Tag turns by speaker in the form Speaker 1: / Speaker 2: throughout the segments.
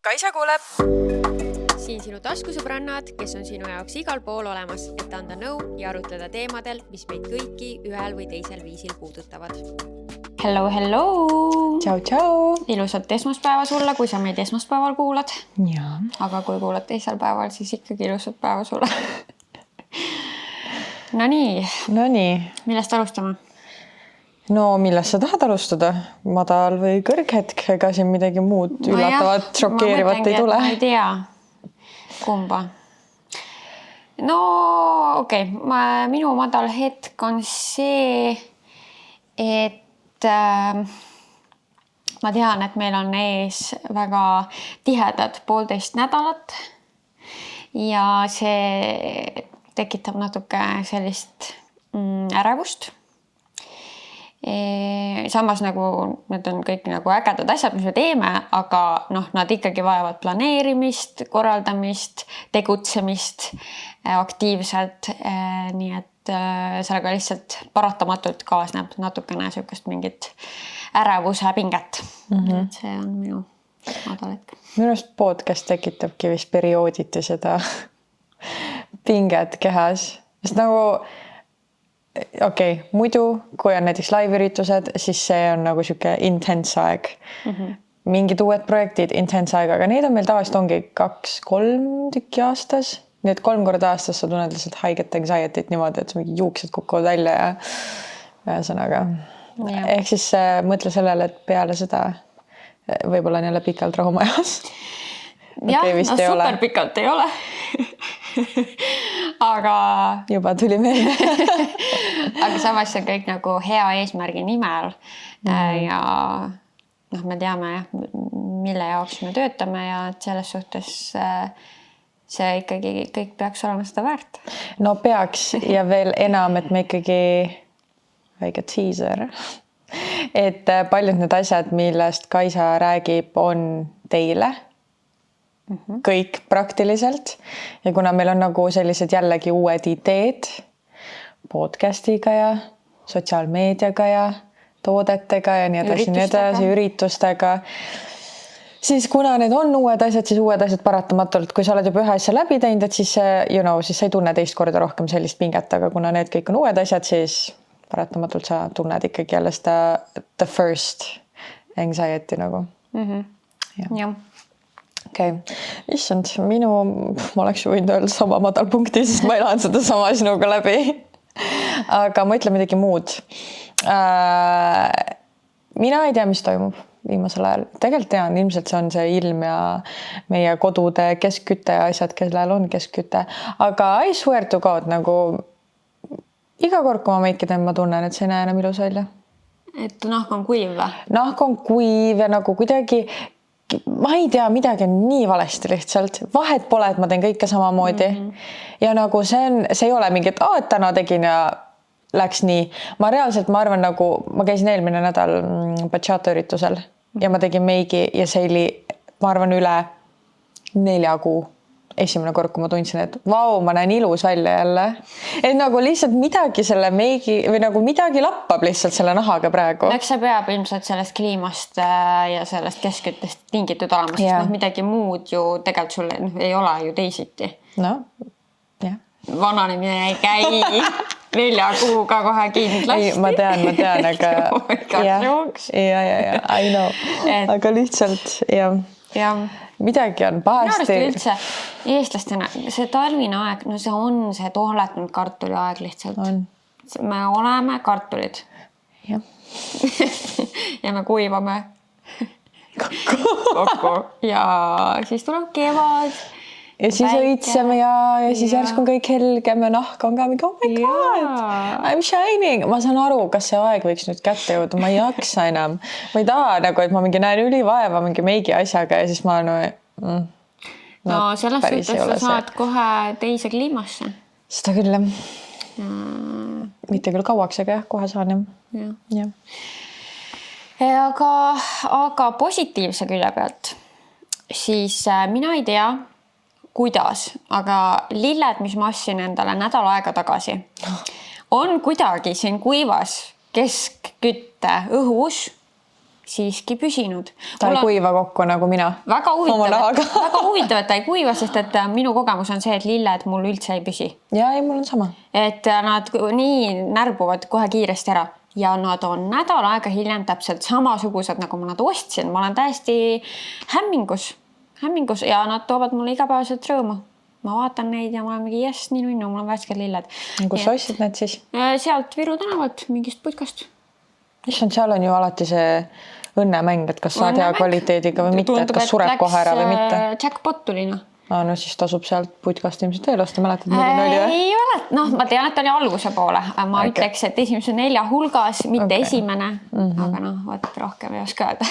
Speaker 1: Kaisa kuuleb.
Speaker 2: Siin sinu taskusõbrannad, kes on sinu jaoks igal pool olemas, et anda nõu ja arutleda teemadel, mis meid kõiki ühel või teisel viisil puudutavad. Hello, hello!
Speaker 3: Tšau, tšau!
Speaker 2: Ilusat esmaspäeva sulle, kui sa meid esmaspäeval kuulad.
Speaker 3: Jaa.
Speaker 2: Aga kui kuulad teisel päeval, siis ikkagi ilusat päeva sulle. Nonii. Millest alustame?
Speaker 3: No millest sa tahad alustada? Madal või kõrghetk? Ega siin midagi muud üllatavat, šokeerivat ei tule?
Speaker 2: Ma ei tea, kumba. No okei. Minu madal hetk on see, et ma tean, et meil on ees väga tihedad 1,5 nädalat ja see tekitab natuke sellist ärevust. Samas nagu need on kõik nagu ägedad asjad, mis me teeme, aga nad ikkagi vajavad planeerimist, korraldamist, tegutsemist aktiivselt. Nii et sellega lihtsalt paratamatult kaasneb natukene sükest mingit ärevuse pinget. Et see on minu madal hetk.
Speaker 3: Minu arust podcast tekitabki vist periooditi seda pinget kehas. Sest nagu muidu, kui on näiteks live-üritused, siis see on nagu siuke intense aeg. Mingid uued projektid, intense aeg, aga neid on meil tavaliselt ongi 2-3 tükki aastas. Nii et 3 korda aastas sa tunned lihtsalt haiget anxiety't niimoodi, et mingi juuksed kukuvad välja ja ühesõnaga. Ehk siis mõtle sellele, et peale seda võib-olla on jälle pikalt rahumajas.
Speaker 2: Jah, super pikalt ei ole. Aga
Speaker 3: juba tuli meelde.
Speaker 2: Aga samas see kõik nagu hea eesmärgi nimel ja me teame, mille jaoks me töötame ja et selles suhtes see ikkagi kõik peaks olema seda väärt.
Speaker 3: No peaks ja veel enam, et me ikkagi väike teaser, et paljud need asjad, millest Kaisa räägib, on teile kõik praktiliselt ja kuna meil on nagu sellised jällegi uued ideed podcastiga ja sotsiaalmeediaga ja toodetega ja nii edasi, üritustega, siis kuna need on uued asjad, siis uued asjad paratamatult, kui sa oled juba ühe asja läbi teinud, et siis siis sa ei tunne teist korda rohkem sellist pinget, aga kuna need kõik on uued asjad, siis paratamatult sa tunned ikkagi jälle seda the first anxiety nagu.
Speaker 2: Jah.
Speaker 3: Okei. Issand, ma oleks võinud öelda sama madalpunkti, sest ma elan seda sama sinuga läbi. Aga ma ütlen midagi muud. Mina ei tea, mis toimub viimasel ajal. Tegelikult tean, ilmselt see on see ilm ja meie kodude keskküte ja asjad, kellel on keskküte. Aga I swear to God, nagu iga kord, kui ma meiki teen, ma tunnen, et see ei näe enam ilus välja.
Speaker 2: Et nahk on kuiv või?
Speaker 3: Nahk on kuiv ja nagu kuidagi ma ei tea, midagi on nii valesti lihtsalt. Vahet pole, et ma teen kõike samamoodi. Ja nagu see ei ole mingi, et täna tegin ja läks nii. Ma arvan nagu, ma käisin eelmine nädal bachata üritusel ja ma tegin meigi ja see oli, ma arvan, üle 4 kuu. Esimene kord, kui ma tundsin, et vau, ma näen ilus välja jälle. Et nagu lihtsalt midagi selle meigi või nagu midagi lappab lihtsalt selle nahaga praegu.
Speaker 2: Eks see peab ilmselt sellest kliimast ja sellest keskküttest tingitud olema, sest midagi muud ju tegelikult sul ei ole ju teisiti.
Speaker 3: No, jah.
Speaker 2: Vananemine ei käi 4 kuuga kohe kindlasti.
Speaker 3: Ei, ma tean, aga ja, I know. Aga lihtsalt, jah. Midagi on pahasti.
Speaker 2: Üldse eestlastena, see talvine aeg, see on see tohletnud kartuli aeg lihtsalt. Me oleme kartulid.
Speaker 3: Jah.
Speaker 2: Ja me kuivame kokku. Ja siis tuleb kevad.
Speaker 3: Ja siis õitseme ja siis järsku on kõik helgem ja nahk on ka mingi, oh my god, I'm shining. Ma saan aru, kas see aeg võiks nüüd kätte jõuda, ma ei jaksa enam. Ma ei taha nagu, et ma mingi näen ülivaeva mingi meigi asjaga ja siis ma
Speaker 2: no selles suhtes sa saad kohe teise kliimasse.
Speaker 3: Seda küll, mitte küll kauaks, aga kohe saan.
Speaker 2: Ja. Aga positiivse külje pealt, siis mina ei tea, kuidas, aga lilled, mis ma ostsin endale nädal aega tagasi, on kuidagi siin kuivas keskkütte õhus siiski püsinud.
Speaker 3: Ta ei kuiva kokku nagu mina.
Speaker 2: Väga huvitav, et ta ei kuiva, sest et minu kogemus on see, et lilled mul üldse ei püsi.
Speaker 3: Ja ei, mul on sama.
Speaker 2: Et nad nii närbuvad kohe kiiresti ära ja nad on nädal aega hiljem täpselt samasugused, nagu ma nad ostsin. Ma olen täiesti hämmingus ja nad toovad mulle igapäevaselt rõõmu. Ma vaatan neid ja ma olen mingi jess, nii nunnu, mul on värsked lilled.
Speaker 3: Kus sa ostsid need siis?
Speaker 2: Sealt Viru tänavalt, mingist putkast.
Speaker 3: Issand, seal on ju alati see õnnemäng, et kas saad hea kvaliteediga või mitte, et kas sureb kohe ära või mitte.
Speaker 2: Jackpot tuli, noh.
Speaker 3: No siis tasub sealt putkast ilmselt veel osta, mäletad, milline oli või?
Speaker 2: Ei ole, noh, ma tean, et oli alguse poole. Ma ütleks, et esimese 4 hulgas, mitte esimene, aga noh, rohkem ei oska öelda.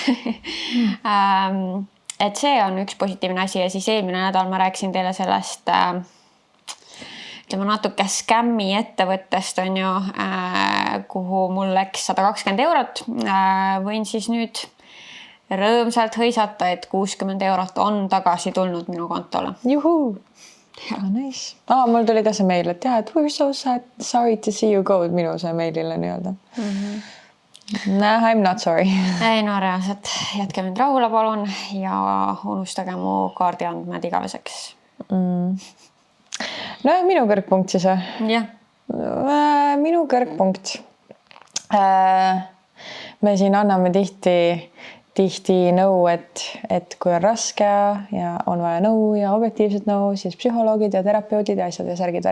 Speaker 2: Et see on üks positiivne asi ja siis eelmine nädal ma rääkisin teile sellest ütleme natuke skämmi ettevõttest on ju, kuhu mul läks 120 €. Võin siis nüüd rõõmsalt hõisata, et 60 € on tagasi tulnud minu kontole.
Speaker 3: Juhu! Nice. Mul tuli ka see meil, et jah, et we're so sad, sorry to see you go, minu see meilile nii-öelda. Nah, I'm not sorry.
Speaker 2: Ei, no reaalselt jätke mind rahule palun ja unustage mu kaardiandmed igaveseks.
Speaker 3: No minu kõrgpunkt siis või?
Speaker 2: Jah.
Speaker 3: Minu kõrgpunkt. Me siin anname tihti nõu, et kui on raske ja on vaja nõu ja objektiivset nõu, siis psühholoogid ja terapeudid ja asjad ja särgid.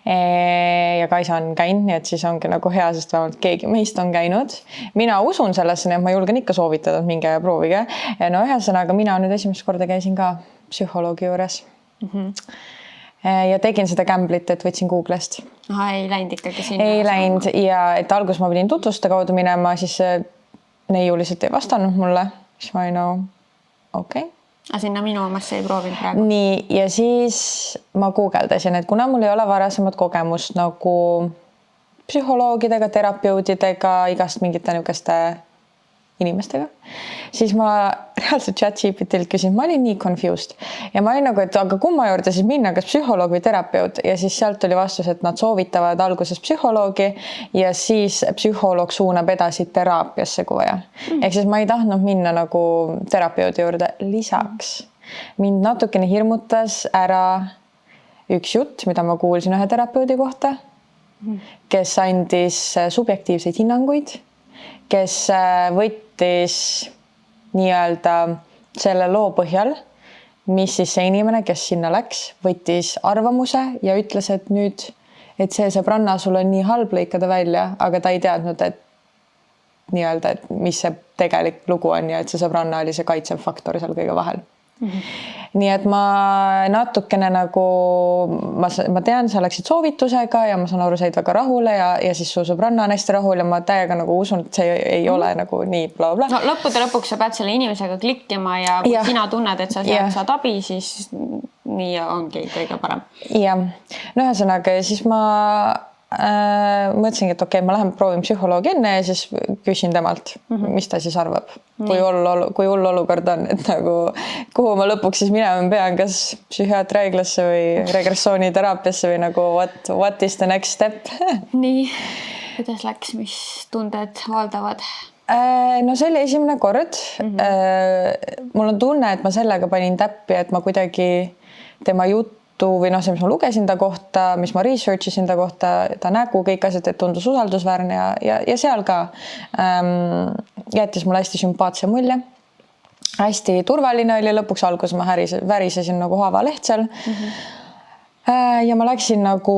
Speaker 3: Ja Kaisa on käinud, nii et siis ongi nagu hea, sest vähemalt keegi meist on käinud. Mina usun sellesse, nii et ma julgen ikka soovitada, et minge ja proovige. No ühesõnaga, mina nüüd esimest korda käisin ka psühholoogi juures. Ja tegin seda gamblit, et võtsin Googlest.
Speaker 2: Ei läinud ikkagi sinna?
Speaker 3: Ei läinud ja et algus ma pidin tutvuste kaudu minema, siis neiu lihtsalt ei vastanud mulle. Siis ma olin okei.
Speaker 2: Aga sinna minu omasse ei proovinud praegu?
Speaker 3: Nii, ja siis ma guugeldasin, et kuna mul ei ole varasemat kogemust nagu psühholoogidega, terapeudidega, igast mingite niisuguste inimestega, siis ma reaalselt ChatGPT-lt küsin, ma olin nii confused ja ma olin nagu, et aga kumma juurde siis minna, kas psühholoog või terapeut ja siis sealt tuli vastus, et nad soovitavad alguses psühholoogi ja siis psühholoog suunab edasi teraapiasse, kui vaja. Ehk siis ma ei tahtnud minna nagu terapeudi juurde. Lisaks mind natukene hirmutas ära üks jutt, mida ma kuulsin ühe terapeudi kohta, kes andis subjektiivseid hinnanguid, kes võttis nii-öelda selle loo põhjal, mis siis see inimene, kes sinna läks, võttis arvamuse ja ütles, et nüüd, et see sõbranna sul on nii halb lõikada välja, aga ta ei teadnud, et nii-öelda, et mis see tegelik lugu on ja et see sõbranna oli see kaitsev faktor seal kõige vahel. Nii et ma natukene nagu, ma tean, sa läksid soovitusega ja ma saan aru, said väga rahule ja siis su sõbranna on hästi rahul ja ma täiega nagu usun, et see ei ole nagu nii bla bla.
Speaker 2: No lõppude lõpuks sa pead selle inimesega klikkima ja kui sina tunned, et sa saad abi, siis nii ongi kõige parem. Ja,
Speaker 3: no ühesõnaga, siis ma mõtlesingi, et okei, ma lähen proovin psühholoogi enne ja siis küsin temalt, mis ta siis arvab, kui hull olukord on, et nagu kuhu ma lõpuks siis minema pean, kas psühhiaatriaiglasse või regressiooniteraapiasse või nagu what is the next step?
Speaker 2: Nii, kuidas läks, mis tunded valdavad?
Speaker 3: No see oli esimene kord. Mul on tunne, et ma sellega panin täppi, et ma kuidagi tema juttu või noh, see, mis ma lugesin ta kohta, mis ma research isin ta kohta, ta nägu, kõik asjad, et tundus usaldusväärne ja seal ka jättis mulle hästi sümpaatse mulje. Hästi turvaline oli, lõpuks alguses ma värisesin nagu haavaleht seal. Ja ma läksin nagu,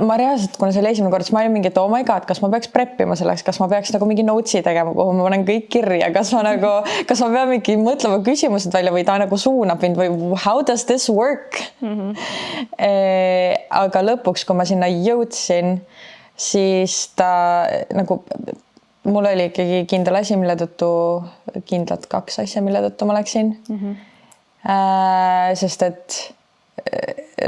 Speaker 3: ma reaalselt, kuna see oli esimene kord, siis ma olin mingi, et oh my god, kas ma peaks preppima selleks, kas ma peaks nagu mingi notesi tegema, kuhu ma panen kõik kirja, kas ma pean mingi mõtlema küsimused välja või ta nagu suunab mind või how does this work? Aga lõpuks, kui ma sinna jõudsin, siis ta nagu, mul oli ikkagi kindel asi, mille tõttu, kindlad 2 asja, mille tõttu ma läksin. Sest et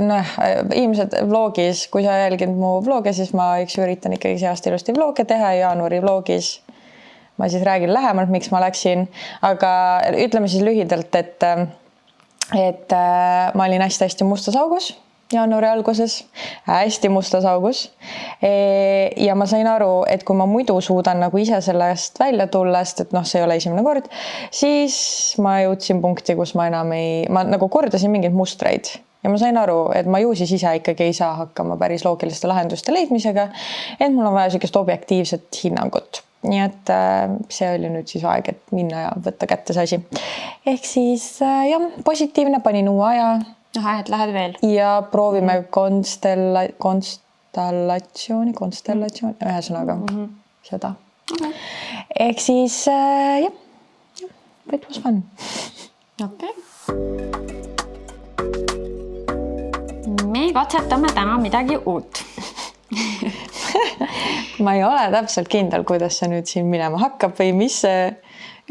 Speaker 3: noh, ilmselt vlogis, kui sa jälgid mu vloge, siis ma üritan ikkagi see aasta ilusti vloge teha ja jaanuari vlogis ma siis räägin lähemalt, miks ma läksin, aga ütleme siis lühidalt, et ma olin hästi-hästi mustas augus jaanuari alguses, hästi mustas augus. Ja ma sain aru, et kui ma muidu suudan nagu ise sellest välja tulla, sest et see ei ole esimene kord, siis ma jõudsin punkti, kus ma enam ma nagu kordasin mingeid mustreid ja ma sain aru, et ma ju siis ise ikkagi ei saa hakkama päris loogiliste lahenduste leidmisega, et mul on vaja sellist objektiivset hinnangut. Nii et see oli nüüd siis aeg, et minna ja võtta kätte see asi. Ehk siis positiivne, panin uue aja.
Speaker 2: Et lähed veel.
Speaker 3: Ja proovime konstellatsiooni, ühesõnaga seda. Ehk siis it was fun.
Speaker 2: Okay. Me katsetame täna midagi uut.
Speaker 3: Ma ei ole täpselt kindel, kuidas see nüüd siin minema hakkab või mis see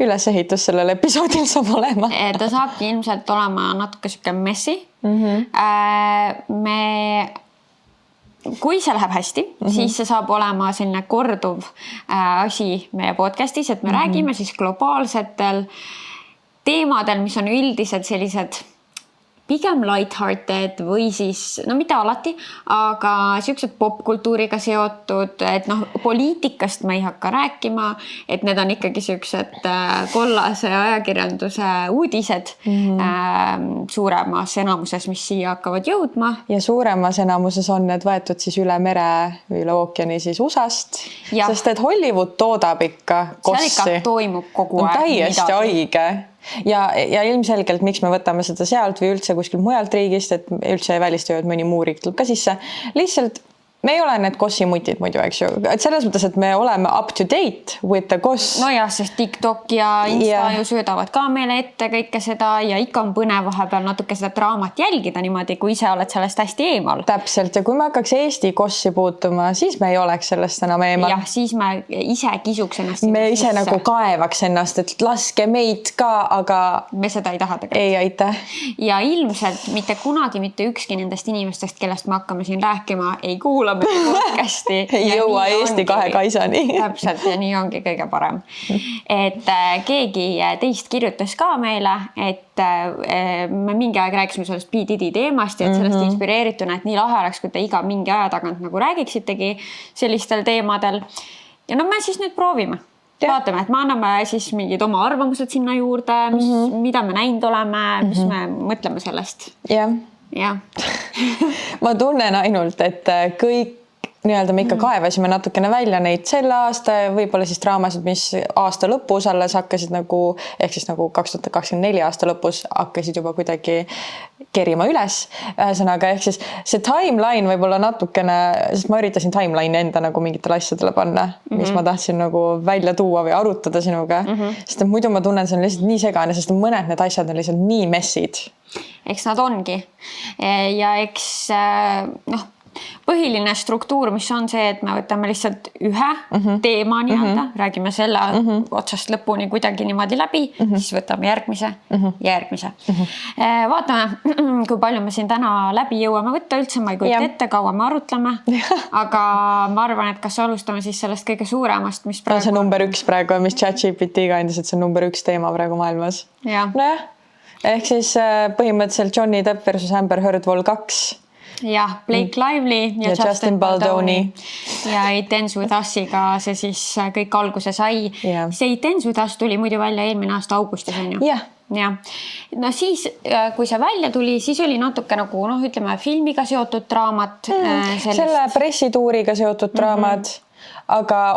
Speaker 3: ülesehitus sellel episoodil saab olema.
Speaker 2: Ta saabki ilmselt olema natuke siuke messi. Kui see läheb hästi, siis see saab olema selline korduv asi meie podcastis, et me räägime siis globaalsetel teemadel, mis on üldiselt sellised pigem lighthearted või siis, mitte alati, aga siuksed popkultuuriga seotud, et poliitikast me ei hakka rääkima, et need on ikkagi siuksed kollase ajakirjanduse uudised suuremas enamuses, mis siia hakkavad jõudma.
Speaker 3: Ja suuremas enamuses on need võetud siis üle mere või üle ookeani siis USA-st, sest et Hollywood toodab ikka kossi.
Speaker 2: Seal ikka toimub kogu aeg.
Speaker 3: Täiesti haige. Ja ilmselgelt, miks me võtame seda sealt või üldse kuskil mujalt riigist, et üldse ei välistu, et mõni muu riik tuleb ka sisse. Lihtsalt me ei ole need kossimutid muidu, eks ju. Et selles mõttes, et me oleme up to date with the koss.
Speaker 2: Jah, sest TikTok ja Insta ju söödavad ka meile ette kõike seda ja ikka on põnev vahepeal natuke seda draamat jälgida niimoodi, kui ise oled sellest hästi eemal.
Speaker 3: Täpselt, ja kui me hakkaks Eesti kossi puutuma, siis me ei oleks sellest enam eemal.
Speaker 2: Jah, siis me ise kisuks ennast.
Speaker 3: Me ise nagu kaevaks ennast, et laske meid ka, aga
Speaker 2: me seda ei taha tegelikult.
Speaker 3: Ei, aitäh.
Speaker 2: Ja ilmselt mitte kunagi mitte ükski nendest inimestest, kellest me hakkame siin rääkima, ei kuula podcasti.
Speaker 3: Ei jõua Eesti kahe kaisani.
Speaker 2: Täpselt, ja nii ongi kõige parem. Et keegi teist kirjutas ka meile, et me mingi aeg rääkisime sellest P. Diddy teemast ja et sellest inspireerituna, et nii lahe oleks, kui te iga mingi aja tagant nagu räägiksitegi sellistel teemadel. Ja me siis nüüd proovime. Vaatame, et me anname siis mingid oma arvamused sinna juurde, mida me näinud oleme, mis me mõtleme sellest.
Speaker 3: Ja. Ma tunnen ainult, et kõik me ikka kaevasime natukene välja neid selle aasta, võib-olla siis draamasid, mis aasta lõpus alles hakkasid nagu, ehk siis nagu 2024 aasta lõpus hakkasid juba kuidagi kerima üles. Ühesõnaga, ehk siis see timeline võib-olla natukene, sest ma üritasin timeline enda nagu mingitele asjadele panna, mis ma tahtsin nagu välja tuua või arutada sinuga. Sest et muidu ma tunnen, see on lihtsalt nii segane, sest mõned need asjad on lihtsalt nii messid.
Speaker 2: Eks nad ongi. Ja eks põhiline struktuur, mis on see, et me võtame lihtsalt ühe teema nii-öelda, räägime selle otsast lõpuni kuidagi niimoodi läbi, siis võtame järgmise ja järgmise. Vaatame, kui palju me siin täna läbi jõuame võtta üldse, ma ei kujuta ette, kaua me arutleme, aga ma arvan, et kas alustame siis sellest kõige suuremast, mis praegu...
Speaker 3: See number 1 praegu, mis ChatGPT-ga andis, et see number 1 teema praegu maailmas. Nojah, ehk siis põhimõtteliselt Johnny Depp versus Amber Heard Vol 2.
Speaker 2: Jah, Blake Lively ja Justin Baldoni. Ja It Ends With Us'iga see siis kõik alguse sai. See It Ends With Us tuli muidu välja eelmine aasta augustis, on ju? Ja. No siis, kui see välja tuli, siis oli natuke nagu, ütleme, filmiga seotud draamat.
Speaker 3: Selle pressituuriga seotud draamad. Aga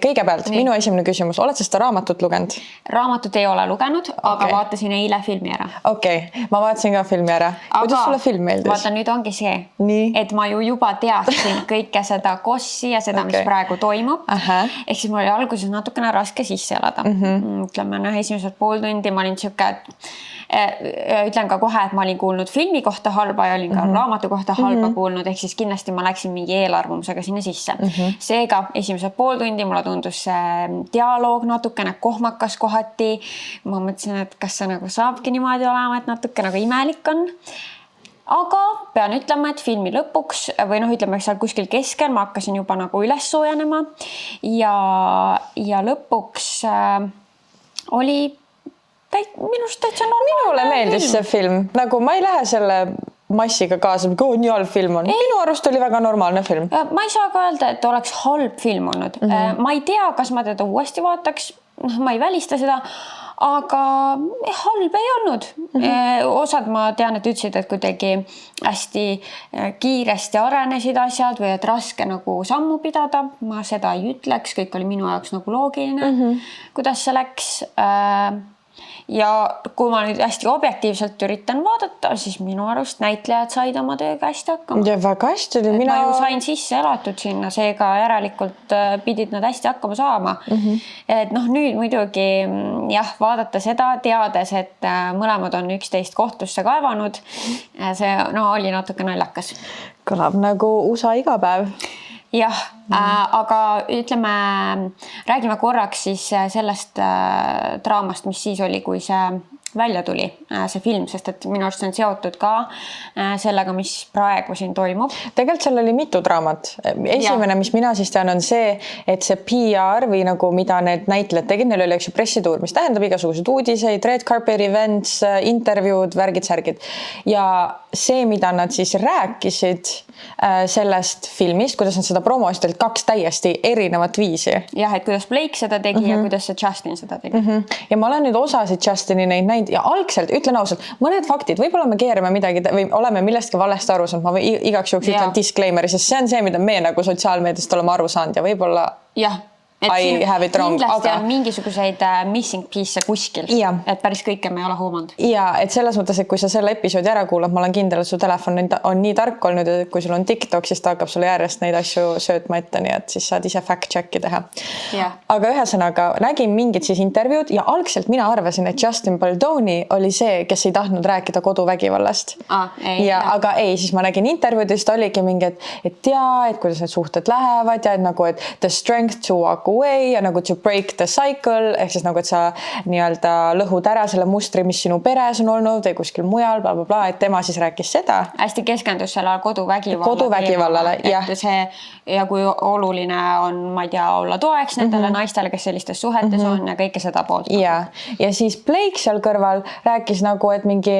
Speaker 3: kõigepealt minu esimene küsimus, oled sa seda raamatut lugenud?
Speaker 2: Raamatut ei ole lugenud, aga vaatasin eile filmi ära.
Speaker 3: Ma vaatasin ka filmi ära. Kuidas sulle film meeldis?
Speaker 2: Vaata, nüüd ongi see, et ma ju juba teadsin kõike seda kossi ja seda, mis praegu toimub. Ehk siis mul oli alguses natukene raske sisse elada. Ütleme, esimesed pool tundi ma olin siuke, ütlen ka kohe, et ma olin kuulnud filmi kohta halba ja olin ka raamatu kohta halba kuulnud, ehk siis kindlasti ma läksin mingi eelarvamusega sinna sisse. Seega esimesed pool tundi mulle tundus dialoog natukene kohmakas kohati. Ma mõtlesin, et kas see nagu saabki niimoodi olema, et natuke nagu imelik on. Aga pean ütlema, et filmi lõpuks või ütleme, seal kuskil keskel ma hakkasin juba nagu üles soojenema ja lõpuks oli minust täitsa normaalne.
Speaker 3: Minule meeldis see film. Nagu ma ei lähe selle massiga kaasa, nii halb film on. Minu arust oli väga normaalne film.
Speaker 2: Ma ei saa ka öelda, et oleks halb film olnud. Ma ei tea, kas ma teda uuesti vaataks, ma ei välista seda, aga halb ei olnud. Osad ma tean, et ütlesid, et kuidagi hästi kiiresti arenesid asjad või et raske nagu sammu pidada. Ma seda ei ütleks, kõik oli minu jaoks nagu loogiline, kuidas see läks. Ja kui ma nüüd hästi objektiivselt üritan vaadata, siis minu arust näitlejad said oma tööga hästi hakkama.
Speaker 3: Ja väga hästi oli.
Speaker 2: Ma ju sain sisse elatud sinna, seega järelikult pidid nad hästi hakkama saama. Et nüüd muidugi jah, vaadata seda teades, et mõlemad on 11 kohtusse kaevanud. See oli natuke naljakas.
Speaker 3: Kõlab nagu USA igapäev.
Speaker 2: Jah, aga ütleme, räägime korraks siis sellest draamast, mis siis oli, kui see välja tuli, see film, sest et minu arust on seotud ka sellega, mis praegu siin toimub.
Speaker 3: Tegelikult seal oli mitu draamat. Esimene, mis mina siis tean, on see, et see PR või nagu mida need näitlejad tegid, neil oli pressituur, mis tähendab igasugused uudiseid, red carpet events, intervjuud, värgid-särgid. Ja see, mida nad siis rääkisid sellest filmist, kuidas nad seda promosid, olid 2 täiesti erinevat viisi.
Speaker 2: Jah, et kuidas Blake seda tegi ja kuidas see Justin seda tegi.
Speaker 3: Ja ma olen nüüd osasid Justini neid näinud ja algselt, ütlen ausalt, mõned faktid, võib-olla me keerame midagi või oleme millestki valesti aru saanud, ma igaks juhuks ütlen disclaimeri, sest see on see, mida me nagu sotsiaalmeediast oleme aru saanud ja võib-olla I have it wrong.
Speaker 2: Kindlasti on mingisuguseid missing piece kuskil, et päris kõike me ei ole hoomanud.
Speaker 3: Ja, et selles mõttes, et kui sa selle episoodi ära kuulad, ma olen kindel, et su telefon on nii tark olnud, et kui sul on TikTok, siis ta hakkab sulle järjest neid asju söötma ette, nii et siis saad ise fact-checki teha. Aga ühesõnaga, nägin mingid siis intervjuud ja algselt mina arvasin, et Justin Baldoni oli see, kes ei tahtnud rääkida koduvägivallast. Aga ei, siis ma nägin intervjuud ja siis ta oligi mingi, et kuidas need suhted lähevad ja et nagu, et the strength to walk away ja nagu to break the cycle, ehk siis nagu, et sa nii-öelda lõhud ära selle mustri, mis sinu peres on olnud või kuskil mujal, bla, bla, bla, et tema siis rääkis seda.
Speaker 2: Hästi keskendus selle
Speaker 3: koduvägivallale, jah.
Speaker 2: Ja kui oluline on, ma ei tea, olla toeks nendele naistele, kes sellistes suhetes on ja kõike seda poolt.
Speaker 3: Ja siis Blake seal kõrval rääkis nagu, et mingi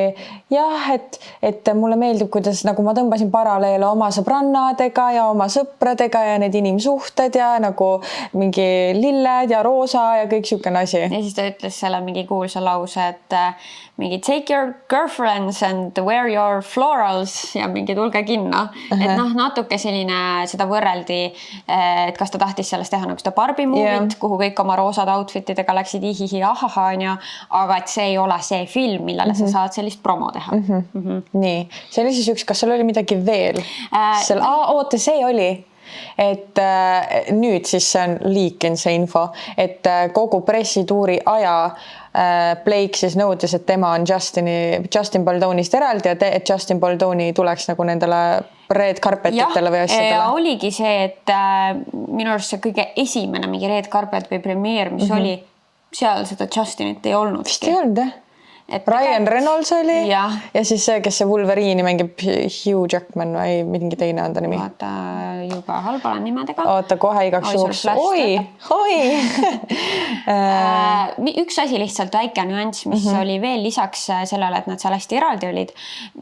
Speaker 3: jah, et mulle meeldib, kuidas nagu ma tõmbasin paralleele oma sõbrannadega ja oma sõpradega ja need inimsuhted ja nagu mingi lilled ja roosa ja kõik siukene asi.
Speaker 2: Ja siis ta ütles selle mingi kuulsa lause, et mingi take your girlfriends and wear your florals ja mingi tulge kinno. Et natuke selline, seda võrreldi, et kas ta tahtis sellest teha nagu seda Barbie movie't, kuhu kõik oma roosad outfitidega läksid ihihi ahaha, aga et see ei ole see film, millele sa saad sellist promo teha.
Speaker 3: Nii, see oli siis kas seal oli midagi veel? Oota, see oli. Et nüüd siis see on liikin see info, et kogu pressituuri aja Blake siis nõudis, et tema on Justin Baldonist eraldi ja et Justin Baldoni tuleks nagu nendele red carpetitele või asjadele.
Speaker 2: Ja oligi see, et minu arust see kõige esimene mingi red carpet või premier, mis oli, seal seda Justinit ei olnud.
Speaker 3: Vist ei olnud, jah? Ryan Reynolds oli ja siis see, kes see Wolverine'i mängib Hugh Jackman või mingi teine on ta nimi.
Speaker 2: Vaata, juba halbala nimedega.
Speaker 3: Oota, kohe igaks juhuks. Oi!
Speaker 2: Üks asi lihtsalt väike nüanss, mis oli veel lisaks sellele, et nad seal hästi eraldi olid.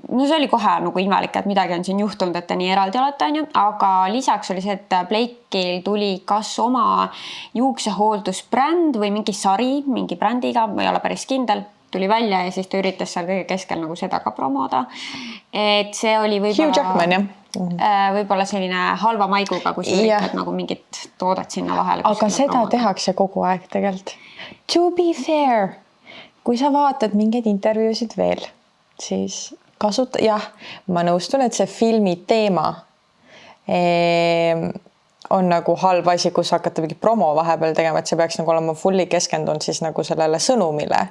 Speaker 2: No see oli kohe nagu imelik, et midagi on siin juhtunud, et ta nii eraldi olete, aga lisaks oli see, et Blake'il tuli kas oma juuksehooldusbränd või mingi sari, mingi brändiga, ma ei ole päris kindel, tuli välja ja siis ta üritas seal kõige keskel nagu seda ka promoda. Et see oli
Speaker 3: Hugh Jackman, jah.
Speaker 2: Võib-olla selline halva maiguga, kui sa üritad nagu mingit toodet sinna vahele.
Speaker 3: Aga seda tehakse kogu aeg tegelikult. To be fair, kui sa vaatad mingeid intervjuusid veel, siis ma nõustun, et see filmi teema on nagu halb asi, kus hakata mingi promo vahepeal tegema, et see peaks nagu olema fully keskendunud siis nagu sellele sõnumile.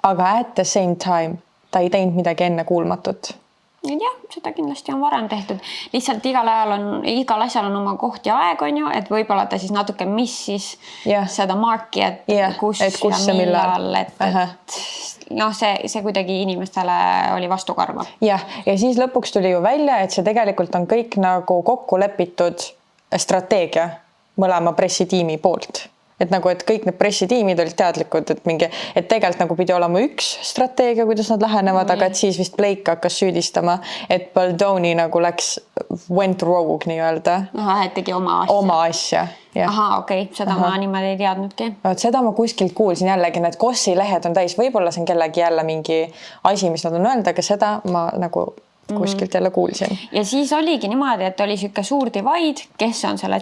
Speaker 3: Aga at the same time, ta ei teinud midagi enne kuulmatut.
Speaker 2: Jah, seda kindlasti on varem tehtud. Lihtsalt igal asjal on oma koht ja aeg, et võib-olla ta siis natuke missis seda marki, et kus ja millal, et see kuidagi inimestele oli vastukarva.
Speaker 3: Ja siis lõpuks tuli ju välja, et see tegelikult on kõik nagu kokku lepitud strateegia mõlema pressitiimi poolt. et nagu, et kõik need pressitiimid olid teadlikud, et et tegelikult nagu pidi olema üks strateegia, kuidas nad lähenevad, aga et siis vist Blake hakkas süüdistama, et Baldoni nagu went rogue nii-öelda.
Speaker 2: Et tegi oma asja.
Speaker 3: Oma asja.
Speaker 2: Aha, okei. Seda ma niimoodi ei teadnudki.
Speaker 3: Seda ma kuskilt kuulsin jällegi, need Gossi lehed on täis, võib-olla see on kellegi jälle mingi asi, mis nad on öelnud, aga seda ma nagu kuskilt jälle kuulsin.
Speaker 2: Ja siis oligi niimoodi, et oli siuke suur divide, kes on selle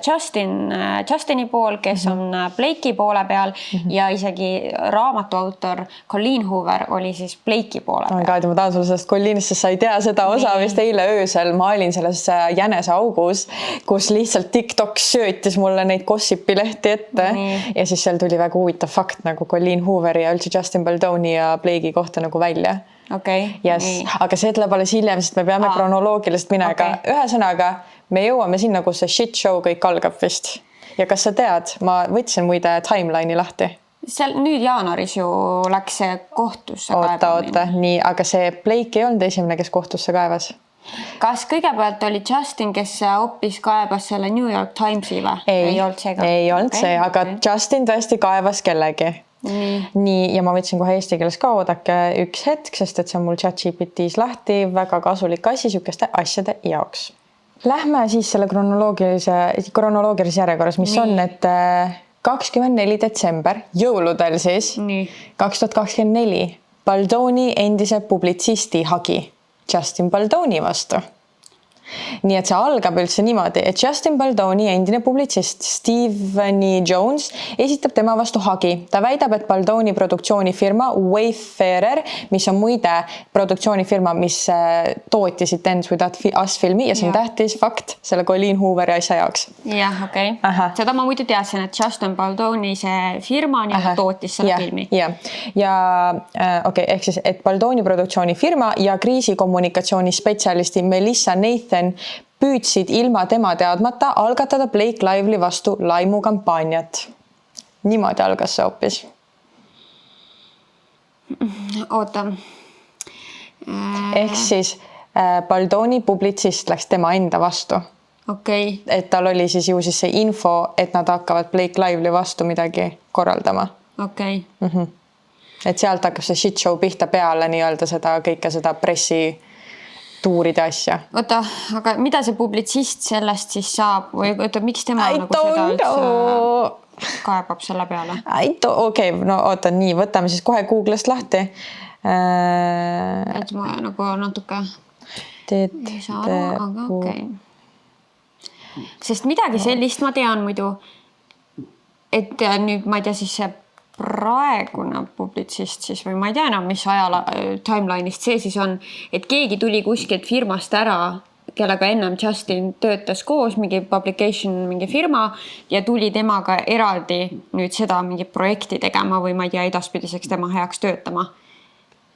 Speaker 2: Justini pool, kes on Blake'i poole peal ja isegi raamatu autor Colleen Hoover oli siis Blake'i poole peal.
Speaker 3: Ma tahan sulle sellest Colleenist, sest sa ei tea seda osa, vist eile öösel ma olin selles jänese augus, kus lihtsalt TikTok söötis mulle neid gossipi lehti ette ja siis seal tuli väga huvitav fakt nagu Colleen Hooveri ja üldse Justin Baldoni ja Blake'i kohta nagu välja. Yes. Aga see tuleb alles hiljem, sest me peame kronoloogiliselt minema. Ühesõnaga, me jõuame sinna, kus see shit show kõik algab vist. Ja kas sa tead, ma võtsin muide timeline'i lahti.
Speaker 2: Seal nüüd jaanuaris ju läks see kohtusse
Speaker 3: kaebamine. Oota, nii, aga see Blake ei olnud esimene, kes kohtusse kaevas?
Speaker 2: Kas kõigepealt oli Justin, kes hoopis kaebas selle New York Timesi või?
Speaker 3: Ei olnud see, aga Justin tõesti kaevas kellegi. Nii, ja ma võtsin kohe eesti keeles ka oodake üks hetk, sest et see on mul ChatGPT's lahti, väga kasulik asi sükeste asjade jaoks. Lähme siis selle kronoloogilise järjekorras, mis on, et 24. detsember, jõuludel siis, 2024, Baldoni endise publitsisti hagi Justin Baldoni vastu. Nii et see algab üldse niimoodi, et Justin Baldoni endine publitsist Stephanie Jones esitab tema vastu hagi. Ta väidab, et Baldoni produktsioonifirma Wayfarer, mis on muide produktsioonifirma, mis tootis It Ends With Us filmi ja see on tähtis fakt selle Colleen Hooveri asja jaoks.
Speaker 2: Jah, okei. Seda ma muidu teadsin, et Justin Baldoni see firma tootis selle filmi.
Speaker 3: Ja ehk siis, et Baldoni produktsioonifirma ja kriisikommunikatsiooni spetsialisti Melissa Nathan püüdsid ilma tema teadmata algatada Blake Lively vastu laimukampaaniat. Niimoodi algas see hoopis.
Speaker 2: Oota.
Speaker 3: Ehk siis Baldoni publitsist läks tema enda vastu. Et tal oli siis ju siis see info, et nad hakkavad Blake Lively vastu midagi korraldama. Et sealt hakkab see shit show pihta peale nii-öelda seda kõike seda pressi tuuride asja.
Speaker 2: Oota, aga mida see publitsist sellest siis saab? Või miks tema nagu seda üldse kaebab selle peale?
Speaker 3: Okei, no oota, nii, võtame siis kohe Googlest lahti.
Speaker 2: Et ma nagu natuke ei saa aru, aga okei. Sest midagi sellist ma tean muidu, et nüüd ma ei tea siis see praegune publitsist siis või ma ei tea enam, mis ajal timeline'ist see siis on, et keegi tuli kuskilt firmast ära, kellega ennem Justin töötas koos, mingi publication, mingi firma ja tuli temaga eraldi nüüd seda mingi projekti tegema või ma ei tea, edaspidiseks tema heaks töötama.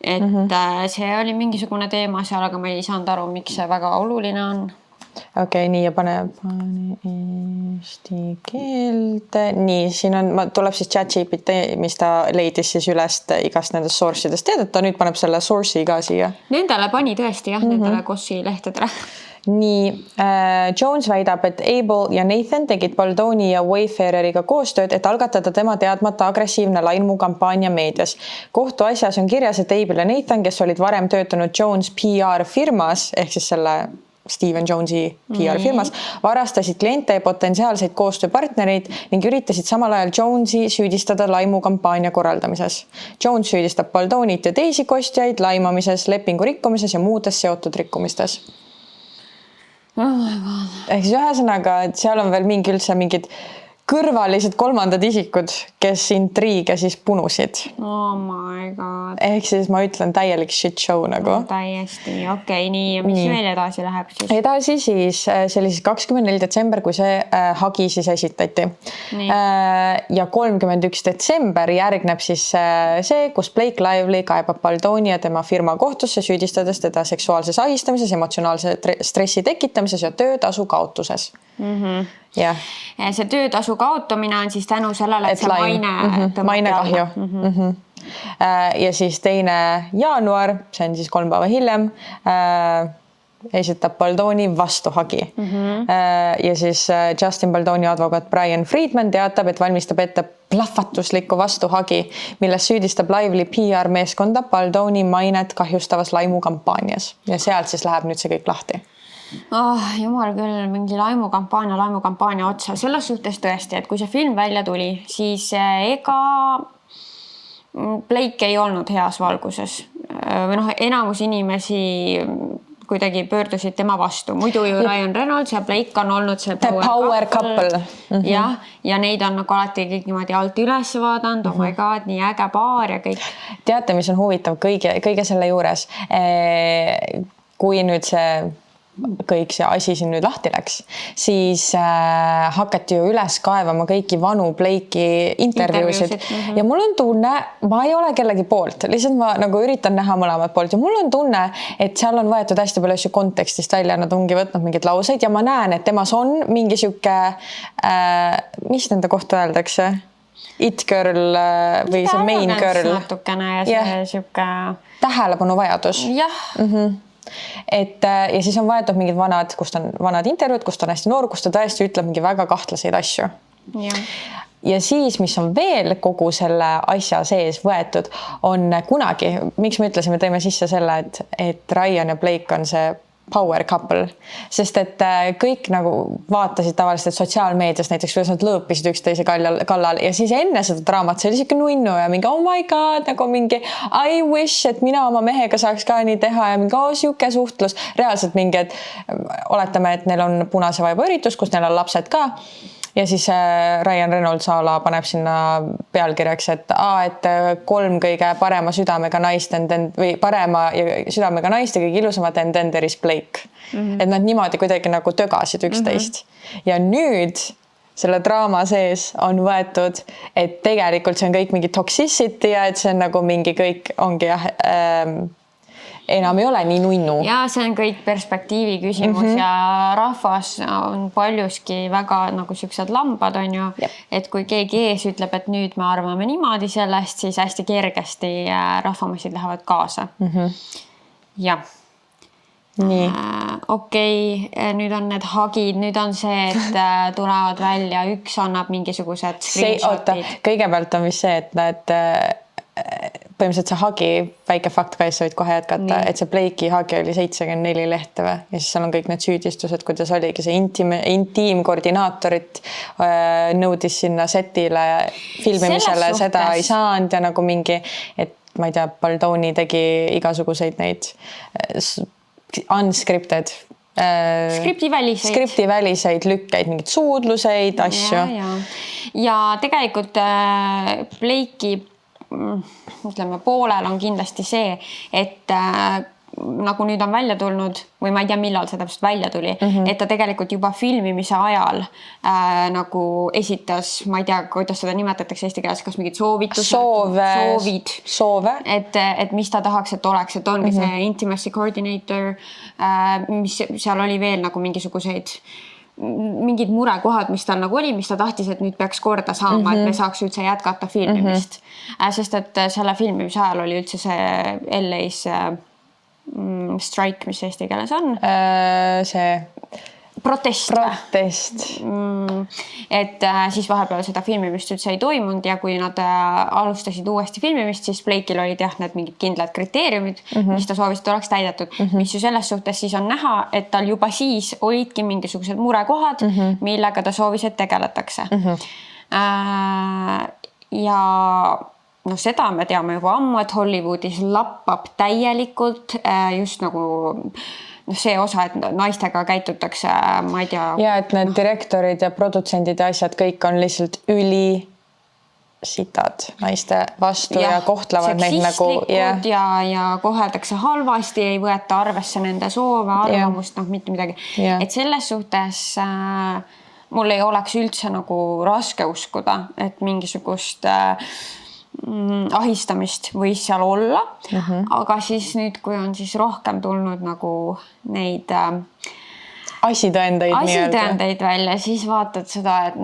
Speaker 2: Et see oli mingisugune teema seal, aga ma ei saanud aru, miks see väga oluline on.
Speaker 3: Okei, nii ja pane eesti keelde. Nii, siin on, tuleb siis ChatGPT, mis ta leidis siis ülest igast nendest source'idest teed, et ta nüüd paneb selle source'i ka siia.
Speaker 2: Nendele pani tõesti, nendele Gossi lehtedele.
Speaker 3: Nii, Jones väidab, et Abel ja Nathan tegid Baldoni ja Wayfareriga koostööd, et algatada tema teadmata agressiivne laimukampaania meedias. Kohtu asjas on kirjas, et Abel ja Nathan, kes olid varem töötanud Jones PR firmas, ehk siis selle Steven Jonesi PR firmas, varastasid kliente ja potentsiaalseid koostööpartnereid ning üritasid samal ajal Jonesi süüdistada laimukampaania korraldamises. Jones süüdistab Baldonit ja teisi kostjaid laimamises, lepingu rikkumises ja muudes seotud rikkumistes. Ehk siis ühesõnaga, et seal on veel mingid kõrvalised kolmandad isikud, kes intriige siis punusid.
Speaker 2: Oh my god.
Speaker 3: Ehk siis ma ütlen täielik shit show nagu.
Speaker 2: Täiesti, okei, nii. Ja mis veel edasi läheb siis?
Speaker 3: Edasi siis, see oli siis 24. detsember, kui see hagi siis esitati. Ja 31. detsember järgneb siis see, kus Blake Lively kaebab Baldoni ja tema firma kohtusse, süüdistades teda seksuaalses ahistamises, emotsionaalse stressi tekitamises ja töötasu kaotuses. Ja.
Speaker 2: See töötasu kaotamine on siis tänu sellele, et see
Speaker 3: maine kahju. Ja siis 2. jaanuar, see on siis 3 päeva hiljem, esitab Baldoni vastuhagi. Ja siis Justin Baldoni advokaat Brian Friedman teatab, et valmistab ette plahvatuslikku vastuhagi, milles süüdistab Lively PR meeskonda Baldoni mainet kahjustavas laimukampaanias. Ja sealt siis läheb nüüd see kõik lahti.
Speaker 2: Jumal küll, mingi laimukampaania otsa. Selles suhtes tõesti, et kui see film välja tuli, siis ega Blake ei olnud heas valguses. Või enamus inimesi kuidagi pöördusid tema vastu. Muidu ju Ryan Reynolds ja Blake on olnud see
Speaker 3: power couple.
Speaker 2: Ja neid on nagu alati kõik niimoodi alt üles vaadanud. Oh my god, nii äge paar ja kõik.
Speaker 3: Teate, mis on huvitav kõige selle juures? Kui nüüd kõik see asi siin nüüd lahti läks, siis hakati ju üles kaevama kõiki vanu Blake'i intervjuusid. Ja mul on tunne, ma ei ole kellegi poolt, lihtsalt ma nagu üritan näha mõlemat poolt ja mul on tunne, et seal on võetud hästi palju asju kontekstist välja, nad ongi võtnud mingeid lauseid ja ma näen, et temas on mingi siuke, mis nende kohta öeldakse? It girl või see main girl.
Speaker 2: Natukene ja see siuke
Speaker 3: tähelepanu vajadus.
Speaker 2: Jah.
Speaker 3: Ja siis on võetud mingid vanad, kust on vanad intervjuud, kust on hästi noor, kust ta tõesti ütleb mingi väga kahtlaseid asju. Ja siis, mis on veel kogu selle asja sees võetud, on kunagi, miks me ütlesime, tõime sisse selle, et Ryan ja Blake on see power couple, sest et kõik nagu vaatasid tavaliselt sotsiaalmeedias näiteks, kuidas nad lõõpisid üksteise kallal ja siis enne seda draamat see oli siuke nunnu ja mingi oh my god, nagu mingi I wish, et mina oma mehega saaks ka nii teha ja mingi siuke suhtlus. Reaalselt mingi, et oletame, et neil on punase vaiba üritus, kus neil on lapsed ka. Ja siis Ryan Reynolds paneb sinna pealkirjaks, et 3 kõige parema südamega naist või parema südamega naist ja kõige ilusamad endenderis Blake. Et nad niimoodi kuidagi nagu tögasid üksteist. Ja nüüd selle draama sees on võetud, et tegelikult see on kõik mingi toxicity ja et see on nagu mingi kõik ongi enam ei ole nii nunnu.
Speaker 2: Ja see on kõik perspektiivi küsimus ja rahvas on paljuski väga nagu siuksed lambad on ju, et kui keegi ees ütleb, et nüüd me arvame niimoodi sellest, siis hästi kergesti rahvamassid lähevad kaasa. Jah.
Speaker 3: Nii.
Speaker 2: Okei, nüüd on need hagid, nüüd on see, et tulevad välja, üks annab mingisugused screenshotid.
Speaker 3: Kõigepealt on vist see, et nad põhimõtteliselt see hagi, väike fakt ka, sa võid kohe jätkata, et see Blake'i hagi oli 74 lehte või? Ja siis seal on kõik need süüdistused, kuidas oligi see intiimkoordinaatorit nõudis sinna setile filmimisele, seda ei saanud ja nagu mingi, et ma ei tea, Baldoni tegi igasuguseid neid unscripted skriptiväliseid lükkeid, mingid suudluseid, asju.
Speaker 2: Ja tegelikult Blake'i ütleme, poolel on kindlasti see, et nagu nüüd on välja tulnud või ma ei tea, millal see täpselt välja tuli, et ta tegelikult juba filmimise ajal nagu esitas, ma ei tea, kuidas seda nimetatakse eesti keeles, kas mingid soovid, et mis ta tahaks, et oleks, et ongi see intimacy coordinator, mis seal oli veel nagu mingid murekohad, mis tal nagu oli, mis ta tahtis, et nüüd peaks korda saama, et me saaks üldse jätkata filmimist. Sest et selle filmimise ajal oli üldse see LA-s strike, mis eesti keeles on.
Speaker 3: See
Speaker 2: protest. Et siis vahepeal seda filmimist üldse ei toimunud ja kui nad alustasid uuesti filmimist, siis Blake'il olid jah, need mingid kindlad kriteeriumid, mis ta soovis, et oleks täidetud, mis ju selles suhtes siis on näha, et tal juba siis olidki mingisugused murekohad, millega ta soovis, et tegeletakse. Ja no seda me teame juba ammu, et Hollywoodis lappab täielikult just nagu see osa, et naistega käitutakse, ma ei tea.
Speaker 3: Ja et need direktorid ja produtsendid ja asjad kõik on lihtsalt sitad naiste vastu ja kohtlevad neid nagu
Speaker 2: ja koheldakse halvasti, ei võeta arvesse nende soove, arvamust, mitte midagi. Et selles suhtes mul ei oleks üldse nagu raske uskuda, et mingisugust ahistamist võis seal olla, aga siis nüüd, kui on siis rohkem tulnud nagu neid
Speaker 3: asitõendeid
Speaker 2: välja, siis vaatad seda, et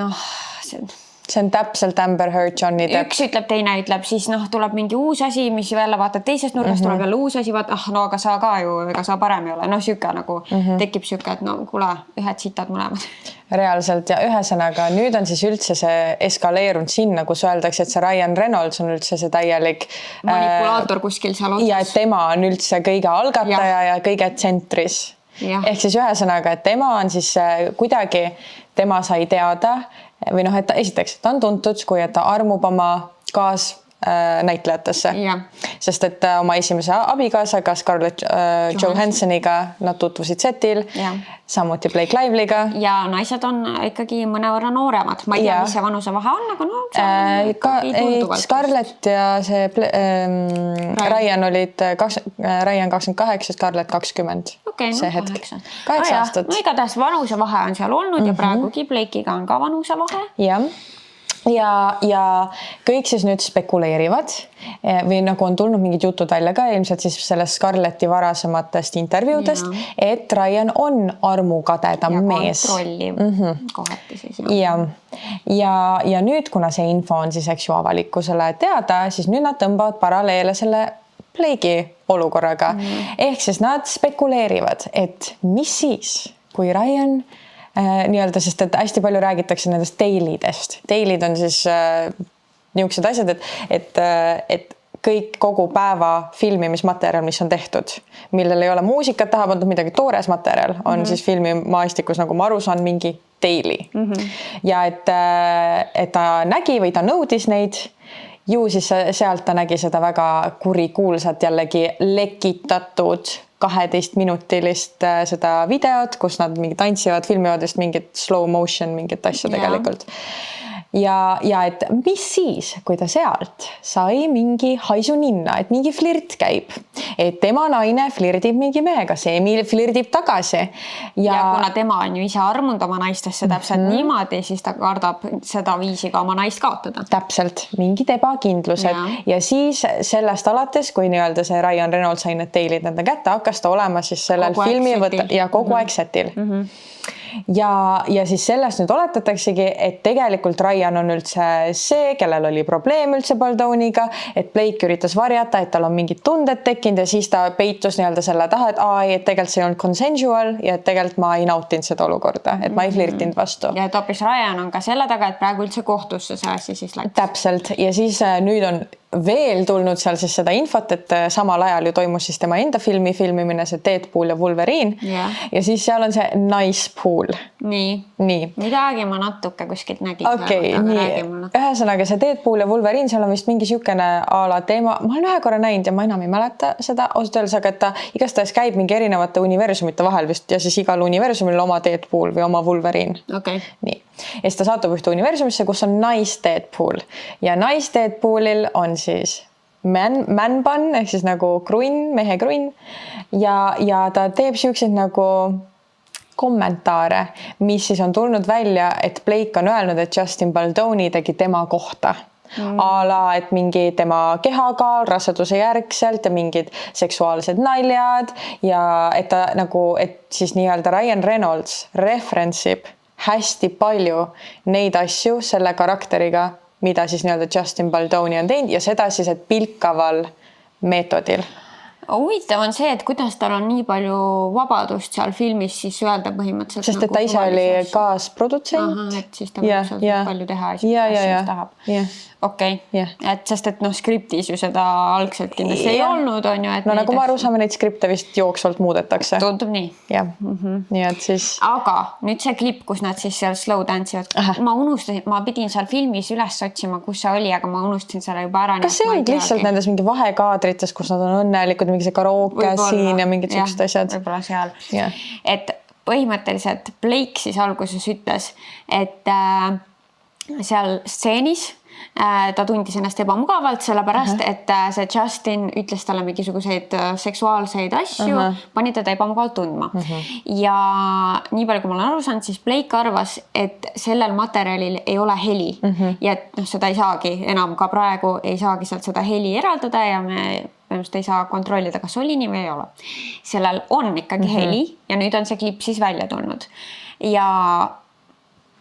Speaker 3: see on täpselt Amber Heard, Johnny Depp.
Speaker 2: Üks ütleb, teine ütleb, siis tuleb mingi uus asi, mis jälle vaatad teisest nurgast, tuleb jälle uus asi, vaat, no aga sa ka ju, ega sa parem ei ole. Süke nagu tekib süke, et no kuule, ühed sitad mõlemad.
Speaker 3: Reaalselt ja ühesõnaga nüüd on siis üldse see eskaleerunud sinna, kus öeldakse, et see Ryan Reynolds on üldse see täielik
Speaker 2: manipulaator kuskil seal otsas.
Speaker 3: Ja et tema on üldse kõige algataja ja kõige tsentris. Ehk siis ühesõnaga, et tema on siis kuidagi, tema sai teada või et esiteks, ta on tuntud, kui et ta armub oma näitlejatesse. Sest et oma esimese abikaasaga Scarlett Johansoniga nad tutvusid setil, samuti Blake Lively'ga.
Speaker 2: Ja naised on ikkagi mõnevõrra nooremad. Ma ei tea, mis see vanuse vahe on, aga
Speaker 3: Scarlett ja see Ryan olid Ryan 28, Scarlett 20. See hetk. 8 aastat.
Speaker 2: No igatahes vanuse vahe on seal olnud ja praegugi Blake'iga on ka vanuse vahe.
Speaker 3: Ja kõik siis nüüd spekuleerivad või nagu on tulnud mingid jutud välja ka ilmselt siis sellest Scarletti varasematest intervjuudest, et Ryan on armukadedam mees.
Speaker 2: Ja kontrolliv kohati siis.
Speaker 3: Ja nüüd, kuna see info on siis avalikkusele teada, siis nüüd nad tõmbavad paralleele selle Blake'i olukorraga. Ehk siis nad spekuleerivad, et mis siis, kui Ryan nii-öelda, sest et hästi palju räägitakse nendest teilidest. Teilid on siis niisugused asjad, et kogu päeva filmimismaterjal, mis on tehtud, millel ei ole muusikat taha pandud, midagi toores materjal, on siis filmimaastikus, nagu ma aru saan, mingi teili. Ja et ta nägi või ta nõudis neid, ju siis sealt ta nägi seda väga kurikuulsat jällegi lekitatud 12-minutilist seda videot, kus nad mingi tantsivad, filmivad just mingit slow motion, mingit asja tegelikult. Ja et mis siis, kui ta sealt sai mingi haisu ninna, et mingi flirt käib, et tema naine flirdib mingi mehega, see flirdib tagasi. Ja
Speaker 2: kuna tema on ju ise armunud oma naistesse täpselt niimoodi, siis ta kardab seda viisi ka oma naist kaotada.
Speaker 3: Täpselt, mingid ebakindlused ja siis sellest alates, kui nii-öelda see Ryan Reynolds sai need teilid enda kätte, hakkas ta olema siis sellel filmi ja kogu aeg setil. Ja siis sellest nüüd oletataksegi, et tegelikult Ryan on üldse see, kellel oli probleem üldse Baldoniga, et Blake üritas varjata, et tal on mingid tunded tekkinud ja siis ta peitus nii-öelda selle taha, et tegelikult see ei olnud consensual ja et tegelikult ma ei nautinud seda olukorda, et ma ei flirtinud vastu.
Speaker 2: Ja et hoopis Ryan on ka selle taga, et praegu üldse kohtusse see asi siis läks.
Speaker 3: Täpselt ja siis nüüd on veel tulnud seal siis seda infot, et samal ajal ju toimus siis tema enda filmimine, see Deadpool ja Wolverine ja siis seal on see Nice Pool.
Speaker 2: Nii. Midagi ma natuke kuskilt nägin.
Speaker 3: Ühesõnaga see Deadpool ja Wolverine, seal on vist mingi siukene ala teema, ma olen ühe korra näinud ja ma enam ei mäleta seda ausalt öeldes, aga et ta igastahes käib mingi erinevate universumite vahel vist ja siis igal universumil oma Deadpool või oma Wolverine. Nii. Ja siis ta saatub ühte universumisse, kus on Nice Deadpool ja Nice Deadpoolil on siis man bun ehk siis nagu krunn, mehe krunn ja ta teeb siukseid nagu kommentaare, mis siis on tulnud välja, et Blake on öelnud, et Justin Baldoni tegi tema kohta. Ala, et mingi tema kehakaal raseduse järgselt ja mingid seksuaalsed naljad ja et ta nagu, et siis nii-öelda Ryan Reynolds referentsib hästi palju neid asju selle karakteriga, mida siis nii-öelda Justin Baldoni on teinud ja seda siis, et pilkaval meetodil.
Speaker 2: Huvitav on see, et kuidas tal on nii palju vabadust seal filmis siis öelda põhimõtteliselt.
Speaker 3: Sest et ta ise oli kaasprodutsent.
Speaker 2: Et siis ta võib palju teha asja tahab. Okei. Et sest et skriptis ju seda algselt kindlasti ei olnud, on ju.
Speaker 3: No nagu ma aru saame, neid skripte vist jooksvalt muudetakse.
Speaker 2: Tundub nii.
Speaker 3: Nii et siis...
Speaker 2: Aga nüüd see klipp, kus nad siis seal slow tantsivad. Ma unustasin, ma pidin seal filmis üles otsima, kus see oli, aga ma unustasin selle juba ära.
Speaker 3: Kas see on lihtsalt nendes mingi vahekaadrites, kus nad on õnnelikud, mingi see karaoke siin ja mingid sellised asjad?
Speaker 2: Võib-olla seal. Et põhimõtteliselt Blake siis alguses ütles, et seal stseenis ta tundis ennast ebamugavalt, sellepärast, et see Justin ütles talle mingisuguseid seksuaalseid asju, pani teda ebamugavalt tundma. Ja nii palju, kui ma olen aru saanud, siis Blake arvas, et sellel materjalil ei ole heli. Ja et seda ei saagi enam ka praegu, ei saagi sealt seda heli eraldada ja me ei saa kontrollida, kas oli nii või ei ole. Sellel on ikkagi heli ja nüüd on see klipp siis välja tulnud. Ja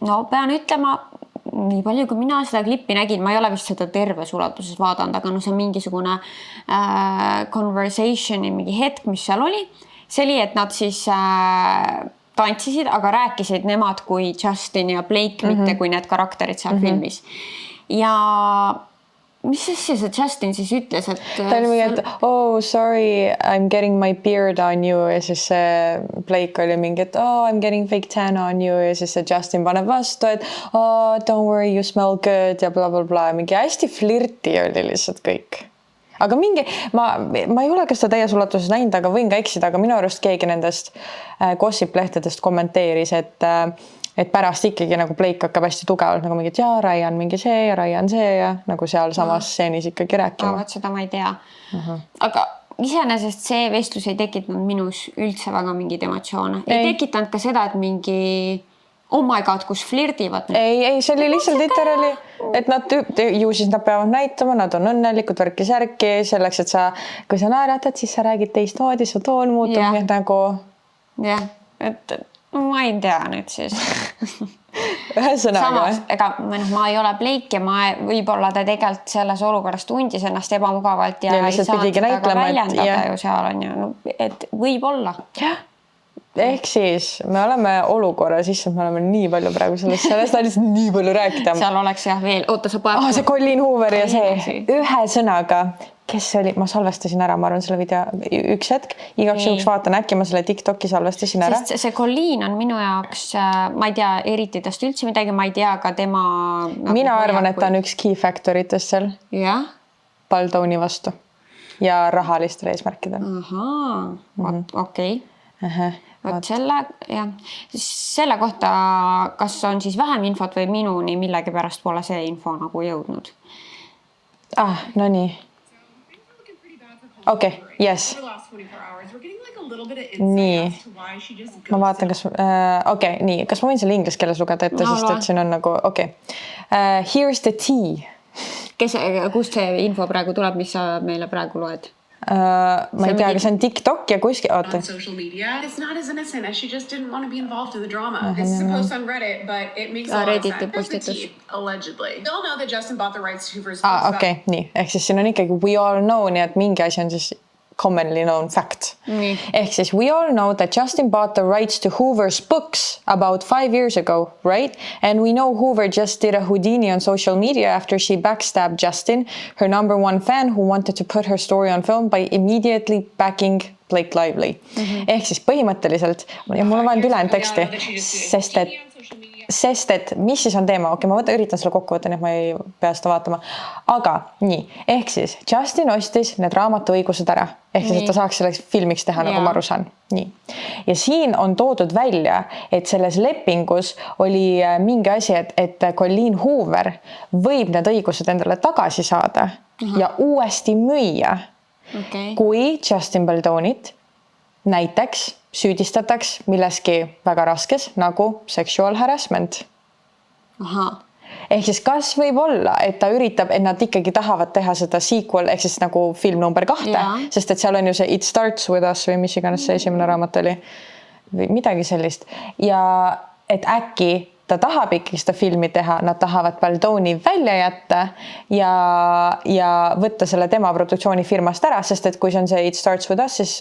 Speaker 2: no pean ütlema, nii palju, kui mina seda klippi nägin, ma ei ole vist seda terves ulatuses vaadanud, aga see on mingisugune conversation'i mingi hetk, mis seal oli. See oli, et nad siis tantsisid, aga rääkisid nemad kui Justin ja Blake, mitte kui need karakterid seal filmis. Ja mis asja see Justin siis ütles, et
Speaker 3: ta oli mingi, et oh sorry, I'm getting my beard on you ja siis see Blake oli mingi, et oh I'm getting fake tan on you ja siis see Justin paneb vastu, et oh don't worry, you smell good ja bla bla bla. Mingi hästi flirti oli lihtsalt kõik. Aga mingi, ma ei ole ka seda täies ulatuses näinud, aga võin ka eksida, aga minu arust keegi nendest gossip-lehtedest kommenteeris, et pärast ikkagi nagu Blake hakkab hästi tugevalt nagu mingi, et jaa, Ryan mingi see ja Ryan see ja nagu seal samas stseenis ikkagi rääkima.
Speaker 2: Seda ma ei tea. Aga iseenesest see vestlus ei tekitanud minus üldse väga mingid emotsioone. Ei tekitanud ka seda, et mingi oh my god, kus flirdivad.
Speaker 3: Ei, see oli lihtsalt literally, et nad ju siis nad peavad näitama, nad on õnnelikud värki-särki selleks, et kui sa naeratad, siis sa räägid teistmoodi, su toon muutub nagu.
Speaker 2: Jah, et ma ei tea nüüd siis.
Speaker 3: Ühesõnaga.
Speaker 2: Samas, ega ma ei ole Blake ja võib-olla ta tegelikult selles olukorras tundis ennast ebamugavalt ja ei saanud seda ka väljendada ju seal on ju, et võib-olla.
Speaker 3: Jah. Ehk siis me oleme olukorra sisse, me oleme nii palju praegu sellest on lihtsalt nii palju rääkida.
Speaker 2: Seal oleks jah veel, oota sa paned.
Speaker 3: See Colleen Hoover ja see ühe sõnaga, kes oli, ma salvestasin ära, ma arvan selle video üks hetk, igaks juhuks vaatan äkki ma selle TikToki salvestasin ära.
Speaker 2: Sest see Colleen on minu jaoks, ma ei tea eriti tast üldse midagi, ma ei tea ka tema
Speaker 3: mina arvan, et ta on üks key factoritest seal Baldoni vastu ja rahalistel eesmärkidel.
Speaker 2: Okei. Võt selle kohta, kas on siis vähem infot või minuni millegi pärast pole see info nagu jõudnud?
Speaker 3: No nii. Okei, yes. Nii. Ma vaatan, kas nii. Kas ma võin selle inglise keeles lugeda ette, sest et siin on nagu, here's the tea.
Speaker 2: Kust see info praegu tuleb, mis sa meile praegu loed?
Speaker 3: Ma ei tea, kas see on TikTok ja kuskil, oota.
Speaker 1: Social media. It's not as innocent as she just didn't want to be involved in the drama. This is a post on Reddit, but it makes a lot of sense. There's the tea, allegedly. We all know that Justin bought the rights to Hoover's books.
Speaker 3: Okei, nii. Ehk siis siin on ikkagi we all know, nii et mingi asi on siis commonly known fact. Ehk siis we all know that Justin bought the rights to Hoover's books about 5 years ago, right? And we know Hoover just did a Houdini on social media after she backstabbed Justin, her #1 fan who wanted to put her story on film by immediately backing Blake Lively. Ehk siis põhimõtteliselt, ja mul on vaja ülejäänud teksti, sest et mis siis on teema? Okei, ma üritan selle kokku võtta, nii et ma ei pea seda vaatama. Aga nii, ehk siis Justin ostis need raamatuõigused ära. Ehk siis, et ta saaks selleks filmiks teha, nagu ma aru saan. Nii. Ja siin on toodud välja, et selles lepingus oli mingi asi, et Colleen Hoover võib need õigused endale tagasi saada ja uuesti müüa. Kui Justin Baldonit näiteks süüdistataks milleski väga raskes nagu sexual harassment. Ehk siis kas võib olla, et ta üritab, et nad ikkagi tahavad teha seda sequel, ehk siis nagu film number 2, sest et seal on ju see It Starts With Us või mis iganes see esimene raamat oli või midagi sellist ja et äkki ta tahab ikkagi seda filmi teha, nad tahavad Baldoni välja jätta ja võtta selle tema produktsioonifirmast ära, sest et kui see on see It Starts With Us, siis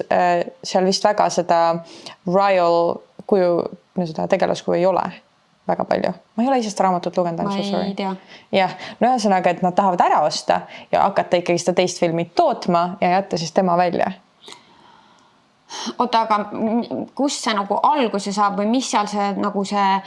Speaker 3: seal vist väga seda royal kuju, seda tegelaskuju ei ole väga palju. Ma ei ole ise seda raamatut lugenud.
Speaker 2: Ma ei tea.
Speaker 3: Jah, no ühesõnaga, et nad tahavad ära osta ja hakata ikkagi seda teist filmit tootma ja jätta siis tema välja.
Speaker 2: Oota, aga kus see nagu alguse saab või mis seal see nagu see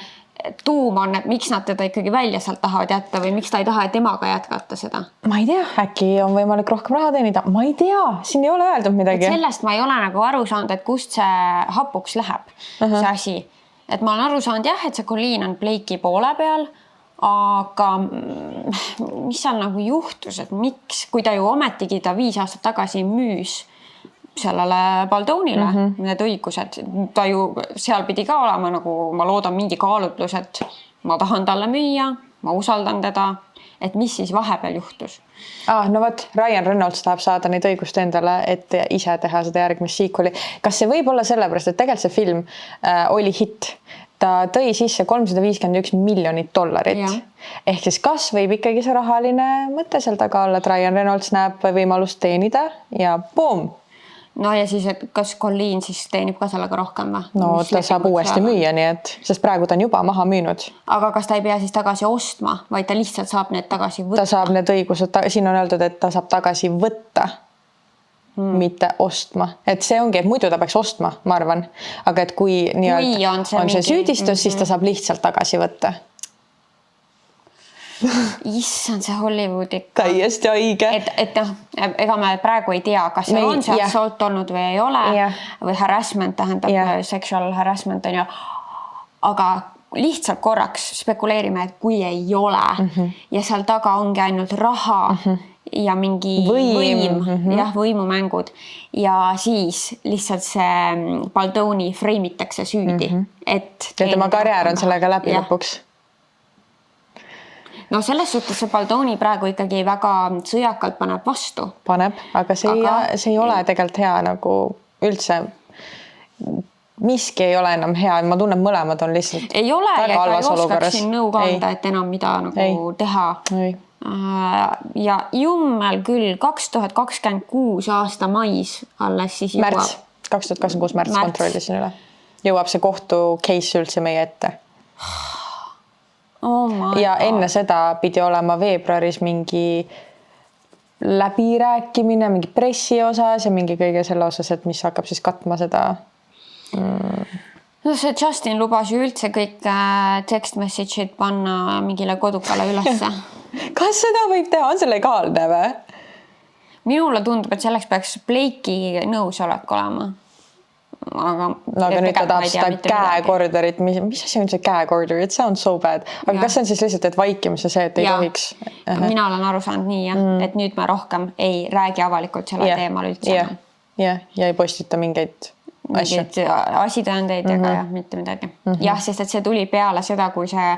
Speaker 2: tuum on, et miks nad teda ikkagi välja sealt tahavad jätta või miks ta ei taha temaga jätkata seda?
Speaker 3: Ma ei tea, äkki on võimalik rohkem raha teenida. Ma ei tea, siin ei ole öeldud midagi.
Speaker 2: Et sellest ma ei ole nagu aru saanud, et kust see hapuks läheb, see asi. Et ma olen aru saanud jah, et see Colleen on Blake'i poole peal, aga mis seal nagu juhtus, et miks, kui ta ju ometigi ta 5 aastat tagasi müüs sellele Baldonile need õigused, ta ju seal pidi ka olema nagu, ma loodan mingi kaalutlus, et ma tahan talle müüa, ma usaldan teda, et mis siis vahepeal juhtus.
Speaker 3: No võt, Ryan Reynolds tahab saada neid õigust endale, et ise teha seda järgmist sequeli. Kas see võib olla sellepärast, et tegelikult see film oli hitt ta tõi sisse $351 miljonit. Ehk siis kas võib ikkagi see rahaline mõte seal taga olla, et Ryan Reynolds näeb võimalust teenida ja boom.
Speaker 2: No ja siis, et kas Colleen siis teenib ka sellega rohkem või?
Speaker 3: No ta saab uuesti müüa, nii et, sest praegu ta on juba maha müünud.
Speaker 2: Aga kas ta ei pea siis tagasi ostma, vaid ta lihtsalt saab need tagasi võtta?
Speaker 3: Ta saab need õigused, siin on öeldud, et ta saab tagasi võtta, mitte ostma. Et see ongi, et muidu ta peaks ostma, ma arvan. Aga et kui on see süüdistus, siis ta saab lihtsalt tagasi võtta.
Speaker 2: Issand, see Hollywood ikka.
Speaker 3: Täiesti õige.
Speaker 2: Et ega me praegu ei tea, kas see on see assault olnud või ei ole või harassment tähendab sexual harassment on ju. Aga lihtsalt korraks spekuleerime, et kui ei ole ja seal taga ongi ainult raha ja mingi võimumängud ja siis lihtsalt see Baldoni freimitakse süüdi. Et
Speaker 3: tema karjäär on sellega läbi lõpuks.
Speaker 2: No selles suhtes see Baldoni praegu ikkagi väga sõjakalt paneb vastu.
Speaker 3: Paneb, aga see ei ole tegelikult hea nagu üldse. Miski ei ole enam hea, ma tunnen mõlemad on lihtsalt
Speaker 2: ei ole ja ta ei oskaks siin nõu kanda, et enam mida nagu teha. Ja jummel küll 2026 aasta mais alles siis jõuab.
Speaker 3: 2026 märts kontrollisin üle. Jõuab see kohtu case üldse meie ette. Ja enne seda pidi olema veebruaris mingi läbirääkimine, mingi pressi osas ja mingi kõige selle osas, et mis hakkab siis katma seda.
Speaker 2: No see Justin lubas ju üldse kõik text message'id panna mingile kodukale ülesse.
Speaker 3: Kas seda võib teha? On see legaalne või?
Speaker 2: Minule tundub, et selleks peaks Blake'i nõusolek olema. Aga
Speaker 3: nüüd ta tahab seda käekorderit, mis asi on see käekorder? It sounds so bad. Aga kas see on siis lihtsalt, et vaikimise see, et ei tohiks?
Speaker 2: Mina olen aru saanud nii, et nüüd me rohkem ei räägi avalikult selle teemal üldse.
Speaker 3: Ja ei postita mingeid
Speaker 2: asitõendeid ega mitte midagi. Jah, sest et see tuli peale seda, kui see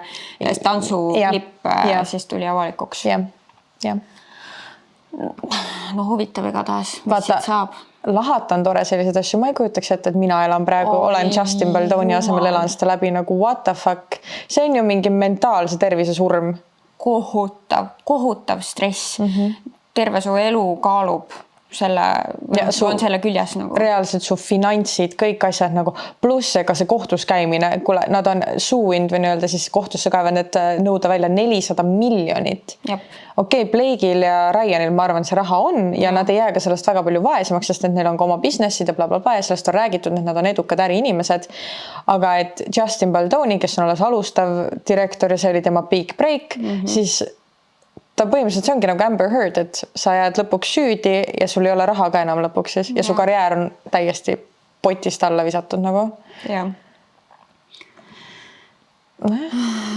Speaker 2: tantsuklip siis tuli avalikuks. No huvitav igatahes, mis siit saab.
Speaker 3: Lahata on tore sellised asju, ma ei kujutaks ette, et mina elan praegu, olen Justin Baldoni asemel elan seda läbi nagu what the fuck. See on ju mingi mentaalse tervise surm.
Speaker 2: Kohutav stress. Terve su elu kaalub on selle küljes nagu.
Speaker 3: Reaalselt su finantsid, kõik asjad nagu, pluss ega see kohtus käimine, kuule, nad on suuind või nii-öelda siis kohtusse kaevad, et nõuda välja 400 miljonit. Okei, Blake'il ja Ryanil ma arvan, see raha on ja nad ei jää ka sellest väga palju vaesemaks, sest et neil on ka oma businessid ja blablabla ja sellest on räägitud, et nad on edukad äriinimesed. Aga et Justin Baldoni, kes on alles alustav direktor ja see oli tema big break, siis ta põhimõtteliselt see ongi nagu Amber Heard, et sa jääd lõpuks süüdi ja sul ei ole raha ka enam lõpuks siis, ja su karjäär on täiesti potist alla visatud nagu.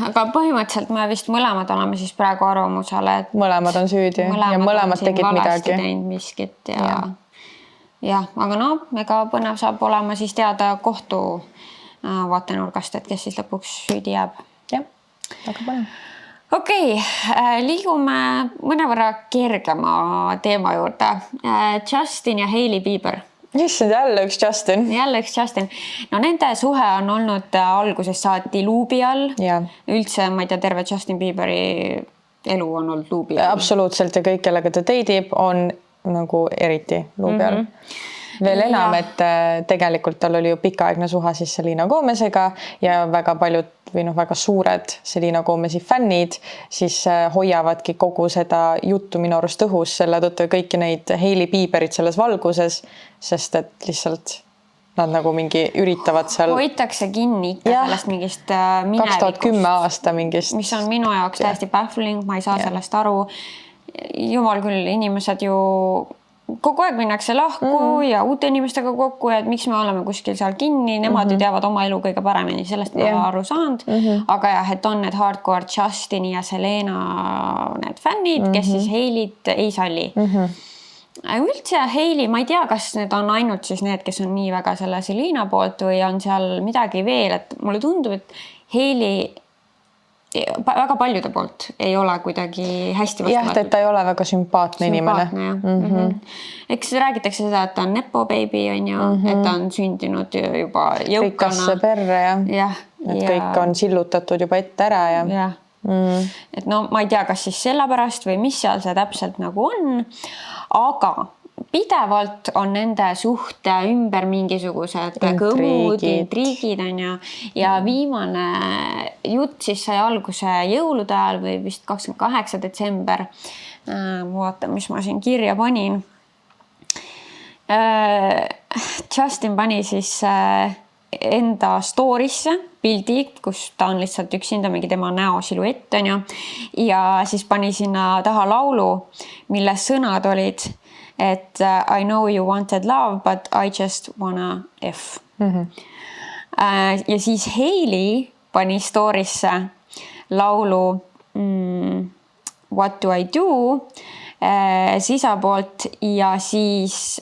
Speaker 2: Aga põhimõtteliselt me vist mõlemad oleme siis praegu arvamusele, et
Speaker 3: mõlemad on süüdi ja mõlemad tegid midagi.
Speaker 2: Miskit ja, aga no, ega põnev saab olema siis teada kohtu vaatenurgast, et kes siis lõpuks süüdi jääb.
Speaker 3: Jah, väga põnev.
Speaker 2: Okei, liigume mõnevõrra kergema teema juurde. Justin ja Hailey Bieber.
Speaker 3: Issand, jälle üks Justin.
Speaker 2: No nende suhe on olnud algusest saati luubi all. Üldse, ma ei tea, terve Justin Bieberi elu on olnud luubi all.
Speaker 3: Absoluutselt ja kõik, kellega ta dateib, on nagu eriti luubi all. Veel enam, et tegelikult tal oli ju pikaaegne suhe siis Selena Gomezega ja väga paljud või väga suured Selena Gomezi fännid siis hoiavadki kogu seda juttu minu arust õhus selle tõttu kõiki neid Hailey Bieberit selles valguses, sest et lihtsalt nad nagu mingi üritavad seal
Speaker 2: hoitakse kinni ikka sellest mingist minevikust
Speaker 3: 2010 aasta mingist
Speaker 2: mis on minu jaoks täiesti baffling, ma ei saa sellest aru. Jumal küll, inimesed ju kogu aeg minnakse lahku ja uute inimestega kokku ja et miks me oleme kuskil seal kinni, nemad ju teavad oma elu kõige paremini, sellest ma olen aru saanud. Aga jah, et on need hardcore Justini ja Selena need fännid, kes siis Hailey't ei salli. Üldse Hailey, ma ei tea, kas need on ainult siis need, kes on nii väga selle Selena poolt või on seal midagi veel, et mulle tundub, et Hailey väga paljude poolt ei ole kuidagi hästi vastu
Speaker 3: jah, et ta ei ole väga sümpaatne inimene.
Speaker 2: Eks räägitakse seda, et ta on nepo baby, on ju, et ta on sündinud juba jõukana.
Speaker 3: Rikasse perre ja et kõik on sillutatud juba ette ära ja.
Speaker 2: Et no ma ei tea, kas siis sellepärast või mis seal see täpselt nagu on, aga pidevalt on nende suhte ümber mingisugused kõmud, intriigid on ju, ja viimane jutt siis sai alguse jõulude ajal või vist 28. detsember. Ma vaatan, mis ma siin kirja panin. Justin pani siis enda story'sse pildi, kus ta on lihtsalt üksinda, mingi tema näo siluett on ju, ja siis pani sinna taha laulu, mille sõnad olid et I know you wanted love, but I just wanna F. Ja siis Hailey pani story'sse laulu What do I do Sisa poolt ja siis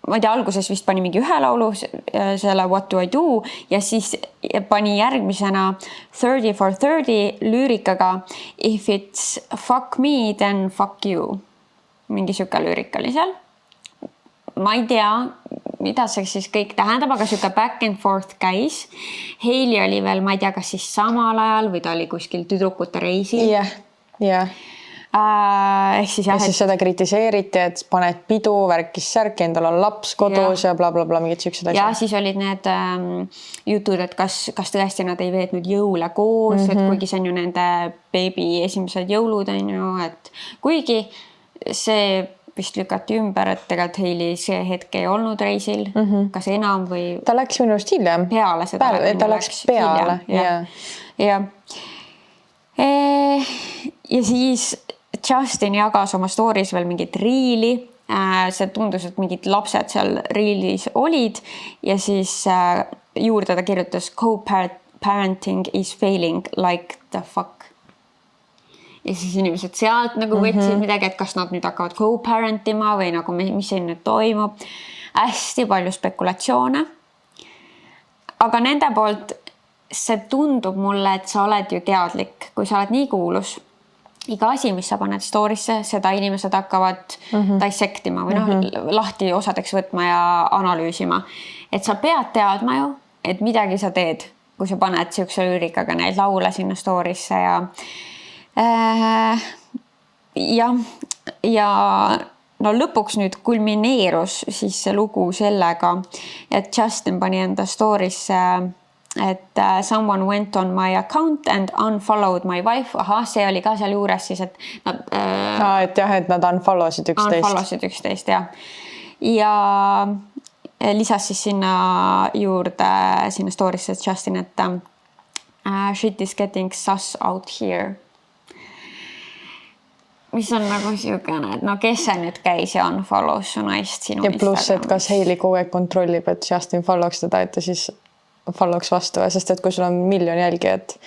Speaker 2: ma ei tea, alguses vist pani mingi ühe laulu selle What do I do ja siis pani järgmisena 30 for 30 lüürikaga If it's fuck me, then fuck you. Mingi süke lüürik oli seal. Ma ei tea, mida see siis kõik tähendab, aga süke back and forth käis. Hailey oli veel, ma ei tea, kas siis samal ajal või ta oli kuskil tüdrukute reisil.
Speaker 3: Jah.
Speaker 2: Ehk siis
Speaker 3: ja siis seda kritiseeriti, et paned pidu, värkis särki, endal on laps kodus ja bla bla bla, mingid siuksed asjad.
Speaker 2: Ja siis olid need jutud, et kas tõesti nad ei veetnud jõule koos, et kuigi see on ju nende baby esimesed jõulud on ju, et kuigi see vist lükati ümber, et tegelikult Hailey see hetk ei olnud reisil, kas enam või...
Speaker 3: Ta läks minu arust hiljem.
Speaker 2: Peale seda.
Speaker 3: Ta läks peale,
Speaker 2: ja. Ja siis Justin jagas oma stories veel mingit riili. See tundus, et mingid lapsed seal riilis olid ja siis juurde ta kirjutas co-parenting is failing like the fuck. Ja siis inimesed sealt nagu võtsid midagi, et kas nad nüüd hakkavad co-parentima või nagu mis siin nüüd toimub. Hästi palju spekulatsioone. Aga nende poolt see tundub mulle, et sa oled ju teadlik, kui sa oled nii kuulus. Iga asi, mis sa paned story'sse, seda inimesed hakkavad dissektima või lahti osadeks võtma ja analüüsima. Et sa pead teadma ju, et midagi sa teed, kui sa paned siukse lüürikaga neid laule sinna story'sse ja no lõpuks nüüd kulmineerus siis see lugu sellega, et Justin pani enda story'sse, et someone went on my account and unfollowed my wife. Aha, see oli ka seal juures siis, et nad...
Speaker 3: et nad unfollowsid üksteist.
Speaker 2: Unfollowsid üksteist, jah. Ja lisas siis sinna juurde, sinna story'sse Justin, et shit is getting sus out here. Mis on nagu siukene, et no kes see nüüd käis ja unfollows su naist sinu
Speaker 3: ja pluss, et kas Hailey kogu aeg kontrollib, et Justin followks teda, et ta siis followks vastu, sest et kui sul on 1 miljon jälgijat,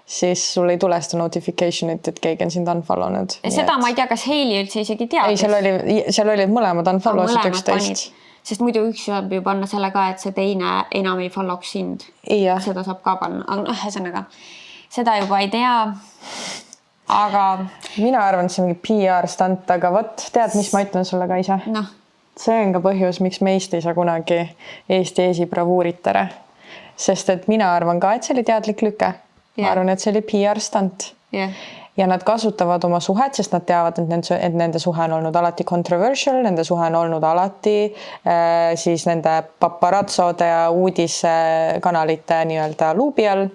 Speaker 3: siis sul ei tule seda notification'it, et keegi on sind unfollownud.
Speaker 2: Seda ma ei tea, kas Hailey üldse isegi teadis.
Speaker 3: Ei, seal olid mõlemad unfollowsid üksteist.
Speaker 2: Sest muidu üks saab ju panna selle ka, et see teine enam ei followks sind. Seda saab ka panna. Aga ühesõnaga, seda juba ei tea. Aga...
Speaker 3: Mina arvan, et see on mingi PR stant, aga võt, tead, mis ma ütlen sulle ka ise?
Speaker 2: No.
Speaker 3: See on ka põhjus, miks meist ei saa kunagi Eesti esibravuuritere. Sest et mina arvan ka, et see oli teadlik lüke. Ma arvan, et see oli PR stant. Ja nad kasutavad oma suhet, sest nad teavad, et nende suhe on olnud alati controversial, nende suhe on olnud alati siis nende paparazzode ja uudiskanalite nii-öelda luubi all.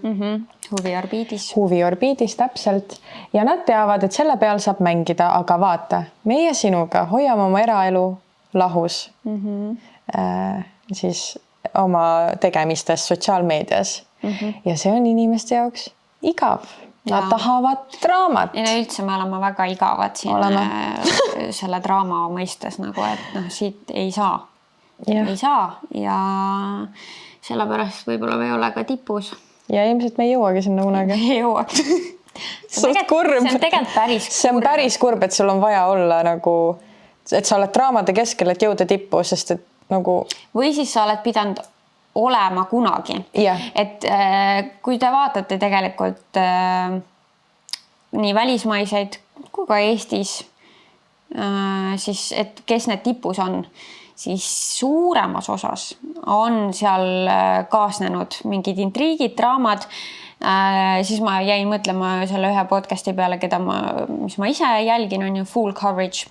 Speaker 3: Huviorbiidis, täpselt. Ja nad teavad, et selle peal saab mängida, aga vaata, meie sinuga hoiame oma eraelu lahus siis oma tegemistes sotsiaalmeedias. Ja see on inimeste jaoks igav. Nad tahavad draamat.
Speaker 2: Ja üldse me oleme väga igavad siin selle draama mõistes, nagu, et siit ei saa. Ei saa ja sellepärast võib-olla me ei ole ka tipus.
Speaker 3: Ja ilmselt me ei jõuagi sinna kunagi.
Speaker 2: Ei jõuagi.
Speaker 3: See on tegelikult päris kurb. See on päris kurb, et sul on vaja olla nagu, et sa oled draamade keskel, et jõuda tippu, sest et nagu...
Speaker 2: Või siis sa oled pidanud olema kunagi. Et kui te vaatate tegelikult nii välismaiseid kui ka Eestis, siis et kes need tipus on, siis suuremas osas on seal kaasnenud mingid intriigid, draamad. Siis ma jäin mõtlema selle ühe podcasti peale, mis ma ise jälgin, on ju full coverage,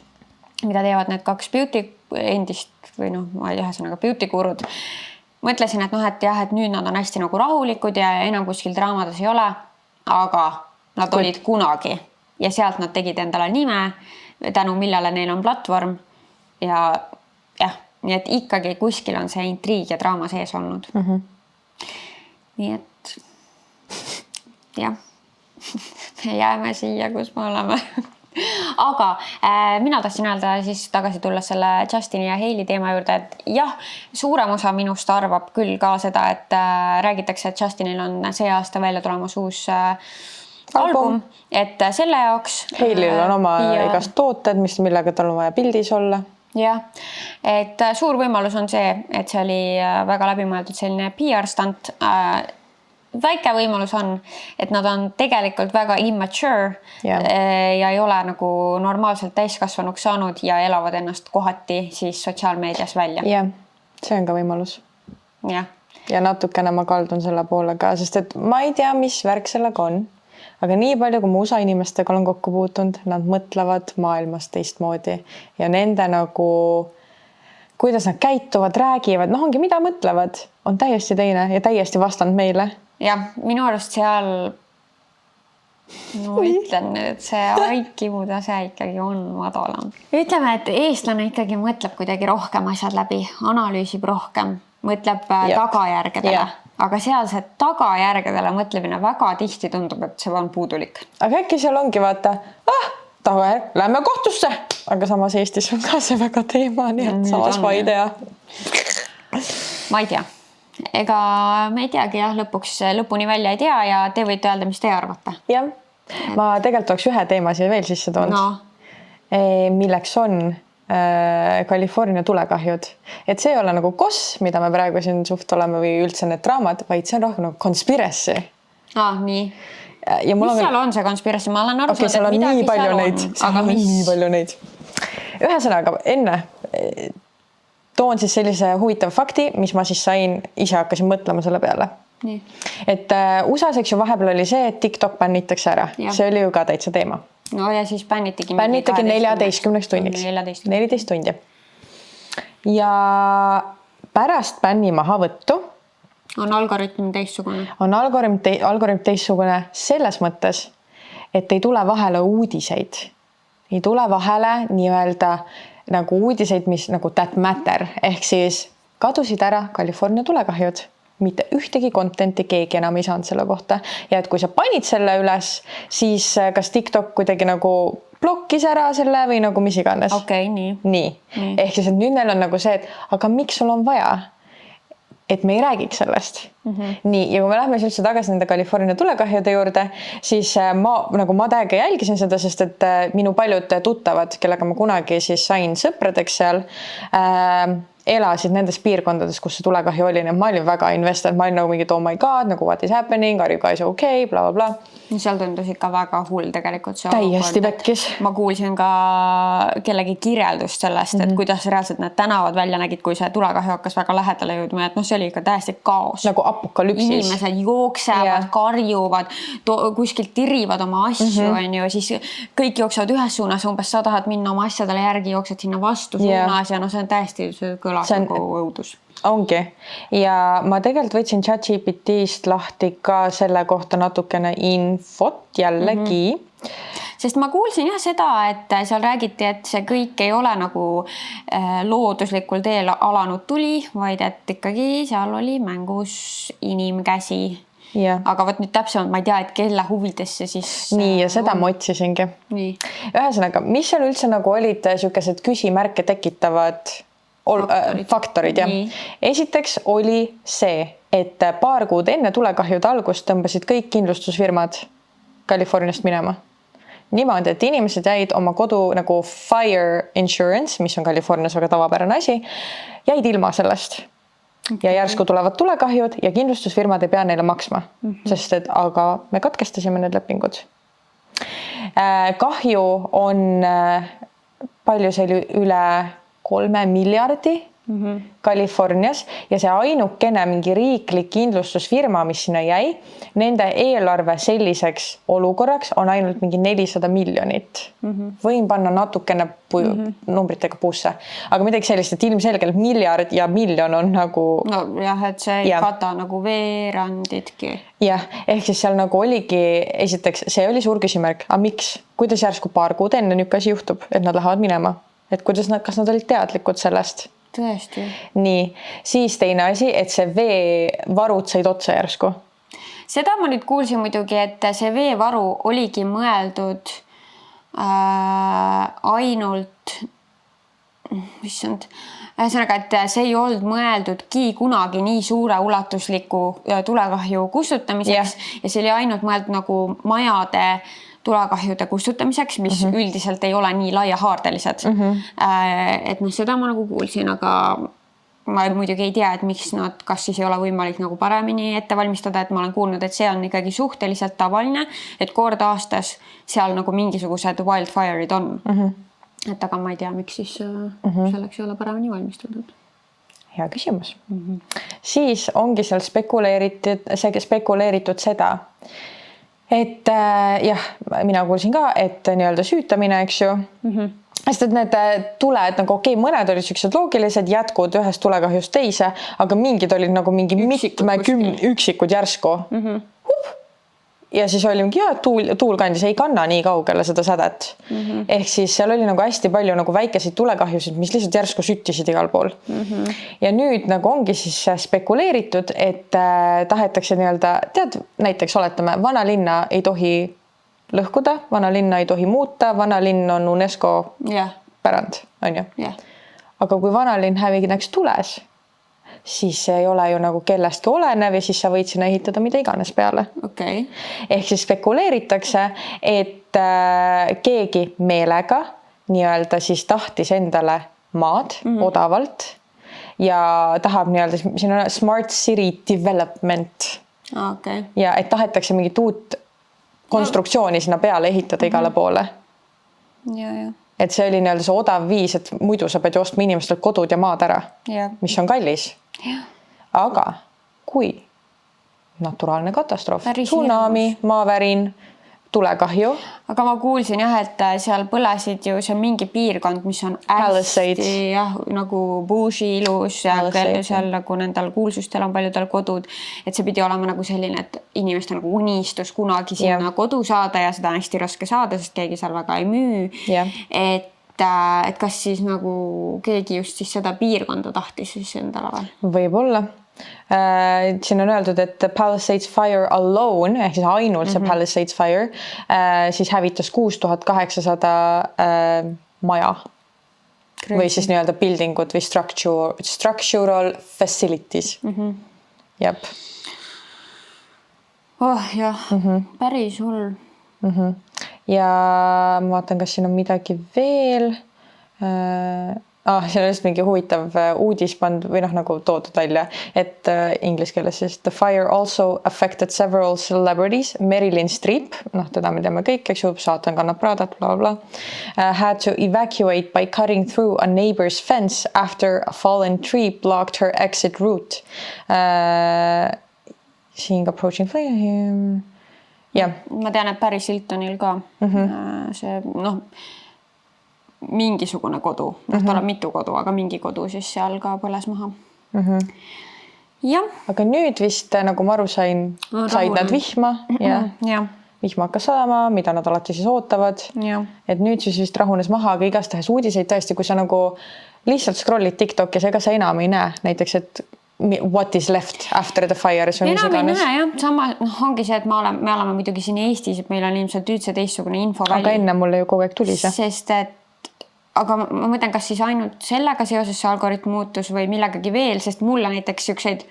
Speaker 2: mida teevad need 2 beauty endist või ma ei tea, ühesõnaga beauty gurud. Mõtlesin, et et jah, et nüüd nad on hästi nagu rahulikud ja enam kuskil draamades ei ole, aga nad olid kunagi ja sealt nad tegid endale nime, tänu millele neil on platvorm ja jah, nii et ikkagi kuskil on see intriig ja draama sees olnud. Nii et jah, me jääme siia, kus me oleme. Aga mina tahtsin öelda siis tagasi tulla selle Justini ja Hailey teema juurde, et jah, suurem osa minust arvab küll ka seda, et räägitakse, et Justinil on see aasta välja tulemas uus album, et selle jaoks
Speaker 3: Hailey'l on oma igast tooted, millega tal on vaja pildis olla.
Speaker 2: Jah, et suur võimalus on see, et see oli väga läbimõeldud selline PR-stant. Väike võimalus on, et nad on tegelikult väga immature ja ei ole nagu normaalselt täiskasvanuks saanud ja elavad ennast kohati siis sotsiaalmeedias välja.
Speaker 3: Jah, see on ka võimalus. Ja natukene ma kaldun selle poole ka, sest et ma ei tea, mis värk sellega on, aga nii palju, kui ma USA inimestega olen kokku puutunud, nad mõtlevad maailmast teistmoodi ja nende nagu, kuidas nad käituvad, räägivad, ongi mida mõtlevad, on täiesti teine ja täiesti vastand meile.
Speaker 2: Jah, minu arust seal ütlen, et see IQ-tase ikkagi on madalam. Ütleme, et eestlane ikkagi mõtleb kuidagi rohkem asjad läbi, analüüsib rohkem, mõtleb tagajärgedele, aga seal see tagajärgedele mõtlemine väga tihti tundub, et see on puudulik.
Speaker 3: Aga äkki seal ongi vaata, tagajärg, lähme kohtusse, aga samas Eestis on ka see väga teema, nii et samas vaide ja...
Speaker 2: Ma ei tea. Ega me ei teagi jah, lõpuni välja ei tea ja te võite öelda, mis te arvate.
Speaker 3: Jah, ma tegelikult oleks ühe teema siia veel sisse toonud, milleks on California tulekahjud. Et see ei ole nagu koss, mida me praegu siin suht oleme või üldse need draamad, vaid see on rohkem nagu conspiracy.
Speaker 2: Nii. Mis seal on see conspiracy? Ma olen aru saanud, et midagi seal on.
Speaker 3: Aga mis? Nii palju neid. Ühesõnaga, enne... Toon siis sellise huvitava fakti, mis ma siis sain, ise hakkasin mõtlema selle peale.
Speaker 2: Nii.
Speaker 3: Et USA-s, eks ju, vahepeal oli see, et TikTok bännitakse ära. Ja. See oli ju ka täitsa teema.
Speaker 2: No ja siis bännitigi
Speaker 3: 14 tunniks. 14 tundi. Ja pärast bänni mahavõttu
Speaker 2: on algoritm teistsugune.
Speaker 3: On algoritm teistsugune selles mõttes, et ei tule vahele uudiseid. Ei tule vahele nii-öelda nagu uudiseid, mis nagu that matter, ehk siis kadusid ära California tulekahjud, mitte ühtegi contenti keegi enam ei saanud selle kohta ja et kui sa panid selle üles, siis kas TikTok kuidagi nagu blokkis ära selle või nagu mis iganes.
Speaker 2: Okei, nii.
Speaker 3: Ehk siis, et nüüd neil on nagu see, et aga miks sul on vaja? Et me ei räägiks sellest. Nii, ja kui me lähme üldse tagasi nende California tulekahjude juurde, siis ma täiega jälgisin seda, sest et minu paljud tuttavad, kellega ma kunagi siis sain sõpradeks seal, elasid nendes piirkondades, kus see tulekahju oli, nii ma olin väga invested, ma olin nagu mingi, oh my god, nagu what is happening, are you guys okay, bla bla bla.
Speaker 2: Seal tundus ikka väga hull tegelikult see
Speaker 3: täiesti pekkis.
Speaker 2: Ma kuulsin ka kellegi kirjeldust sellest, et kuidas reaalselt need tänavad välja nägid, kui see tulekahju hakkas väga lähedale jõudma, et see oli ikka täiesti kaos.
Speaker 3: Nagu apokalüpsis.
Speaker 2: Inimesed jooksevad, karjuvad, kuskilt tirivad oma asju, on ju, siis kõik jooksevad ühes suunas, umbes sa tahad minna oma asjadele järgi, jooksed sinna vastu suunas ja see on täiesti kõlas nagu õudus.
Speaker 3: Ongi. Ja ma tegelikult võtsin ChatGPT-st lahti ka selle kohta natukene infot jällegi.
Speaker 2: Sest ma kuulsin jah seda, et seal räägiti, et see kõik ei ole nagu looduslikul teel alanud tuli, vaid et ikkagi seal oli mängus inimkäsi.
Speaker 3: Ja.
Speaker 2: Aga võt nüüd täpsemalt, ma ei tea, et kelle huvidesse siis...
Speaker 3: Nii, ja seda ma otsisingi.
Speaker 2: Nii.
Speaker 3: Ühesõnaga, mis seal üldse nagu olid sellised küsimärke tekitavad faktorid ja esiteks oli see, et paar kuud enne tulekahjude algust tõmbasid kõik kindlustusfirmad Californiast minema. Niimoodi, et inimesed jäid oma kodu nagu fire insurance, mis on Californias väga tavapärane asi, jäid ilma sellest. Ja järsku tulevad tulekahjud ja kindlustusfirmad ei pea neile maksma, sest et aga me katkestasime need lepingud. kahju on, palju see oli, üle 3 miljardi Californias ja see ainukene mingi riiklik kindlustusfirma, mis sinna jäi, nende eelarve selliseks olukorraks on ainult mingi 400 miljonit. Võin panna natukene numbritega puusse, aga midagi sellist, et ilmselgelt miljard ja miljon on nagu...
Speaker 2: No jah, et see ei kata nagu veeranditki.
Speaker 3: Jah, ehk siis seal nagu oligi, esiteks, see oli suur küsimärk, aga miks? Kuidas järsku paar kuud enne niuke asi juhtub, et nad lähevad minema? Et kuidas kas nad olid teadlikud sellest?
Speaker 2: Tõesti.
Speaker 3: Nii, siis teine asi, et see veevarud said otsa järsku.
Speaker 2: Seda ma nüüd kuulsin muidugi, et see veevaru oligi mõeldud ainult, ühesõnaga, et see ei olnud mõeldudki kunagi nii suure ulatusliku tulekahju kustutamiseks ja see oli ainult mõeldud nagu majade tulekahjude kustutamiseks, mis üldiselt ei ole nii laiahaardelised. Et seda ma nagu kuulsin, aga ma muidugi ei tea, et miks nad, kas siis ei ole võimalik nagu paremini ette valmistada, et ma olen kuulnud, et see on ikkagi suhteliselt tavaline, et kord aastas seal nagu mingisugused wildfire'id on. Et aga ma ei tea, miks siis selleks ei ole paremini valmistatud.
Speaker 3: Hea küsimus. Siis ongi seal spekuleeritud seda, et jah, mina kuulsin ka, et nii-öelda süütamine, eks ju. Sest et need tuled, nagu okei, mõned olid sellised loogilised jätkud ühest tulekahjust teise, aga mingid olid nagu mingi üksikud järsku. Ja siis oli mingi, tuul kandis ei kanna nii kaugele seda sädet. Ehk siis seal oli nagu hästi palju nagu väikeseid tulekahjusid, mis lihtsalt järsku süttisid igal pool. Ja nüüd nagu ongi siis spekuleeritud, et tahetakse nii-öelda, tead, näiteks oletame, vanalinna ei tohi lõhkuda, vanalinna ei tohi muuta, vanalinn on UNESCO pärand, on ju. Aga kui vanalinn hävineks tules, siis ei ole ju nagu kellestki olenev ja siis sa võid sinna ehitada mida iganes peale.
Speaker 2: Okay.
Speaker 3: Ehk siis spekuleeritakse, et keegi meelega nii-öelda siis tahtis endale maad odavalt ja tahab nii-öelda, siin on smart city development.
Speaker 2: Okay.
Speaker 3: Ja et tahetakse mingit uut konstruktsiooni sinna peale ehitada igale poole.
Speaker 2: Ja.
Speaker 3: Et see oli nii-öelda see odav viis, et muidu sa pead ostma inimestelt kodud ja maad ära, mis on kallis. Aga kui naturaalne katastroof, tsunami, maavärin, tulekahju. Aga
Speaker 2: ma kuulsin jah, et seal põlesid ju see mingi piirkond, mis on hästi nagu buuši ilus ja seal nagu nendel kuulsustel on paljudel kodud, et see pidi olema nagu selline, et inimestel nagu unistus kunagi sinna kodu saada ja seda on hästi raske saada, sest keegi seal väga ei müü. Et kas siis nagu keegi just siis seda piirkonda tahtis siis endale või?
Speaker 3: Võib-olla. Siin on öeldud, et Palisades Fire alone, ehk siis ainult see Palisades Fire, siis hävitas 6800 maja. Või siis nii-öelda buildingud või structural facilities. Jep.
Speaker 2: Jah, päris hull.
Speaker 3: Ja ma vaatan, kas siin on midagi veel. Siin on just mingi huvitav uudis pand või nagu toodud välja, et inglise keeles siis the fire also affected several celebrities. Meryl Streep, teda me teame kõik, eks ju, saatan kannab Pradat, bla bla, had to evacuate by cutting through a neighbor's fence after a fallen tree blocked her exit route. Seeing approaching flame. Ja.
Speaker 2: Ma tean, et Paris Hiltonil ka see, mingisugune kodu, tal on mitu kodu, aga mingi kodu siis seal ka põles maha.
Speaker 3: Aga nüüd vist, nagu ma aru said nad vihma ja vihma hakkas sadama, mida nad alati siis ootavad. Et nüüd siis vist rahunes maha, aga igastahes uudiseid tõesti, kui sa nagu lihtsalt scrollid TikTok ja ega sa enam ei näe. Näiteks, et what is left after the fire.
Speaker 2: Enam ei näe, jah. Sama ongi see, et me oleme muidugi siin Eestis, et meil on ilmselt üldse teistsugune info.
Speaker 3: Aga enne mulle ju kogu aeg tuli see.
Speaker 2: Sest et aga ma mõtlen, kas siis ainult sellega seoses see algoritm muutus või millegagi veel, sest mulle näiteks siukseid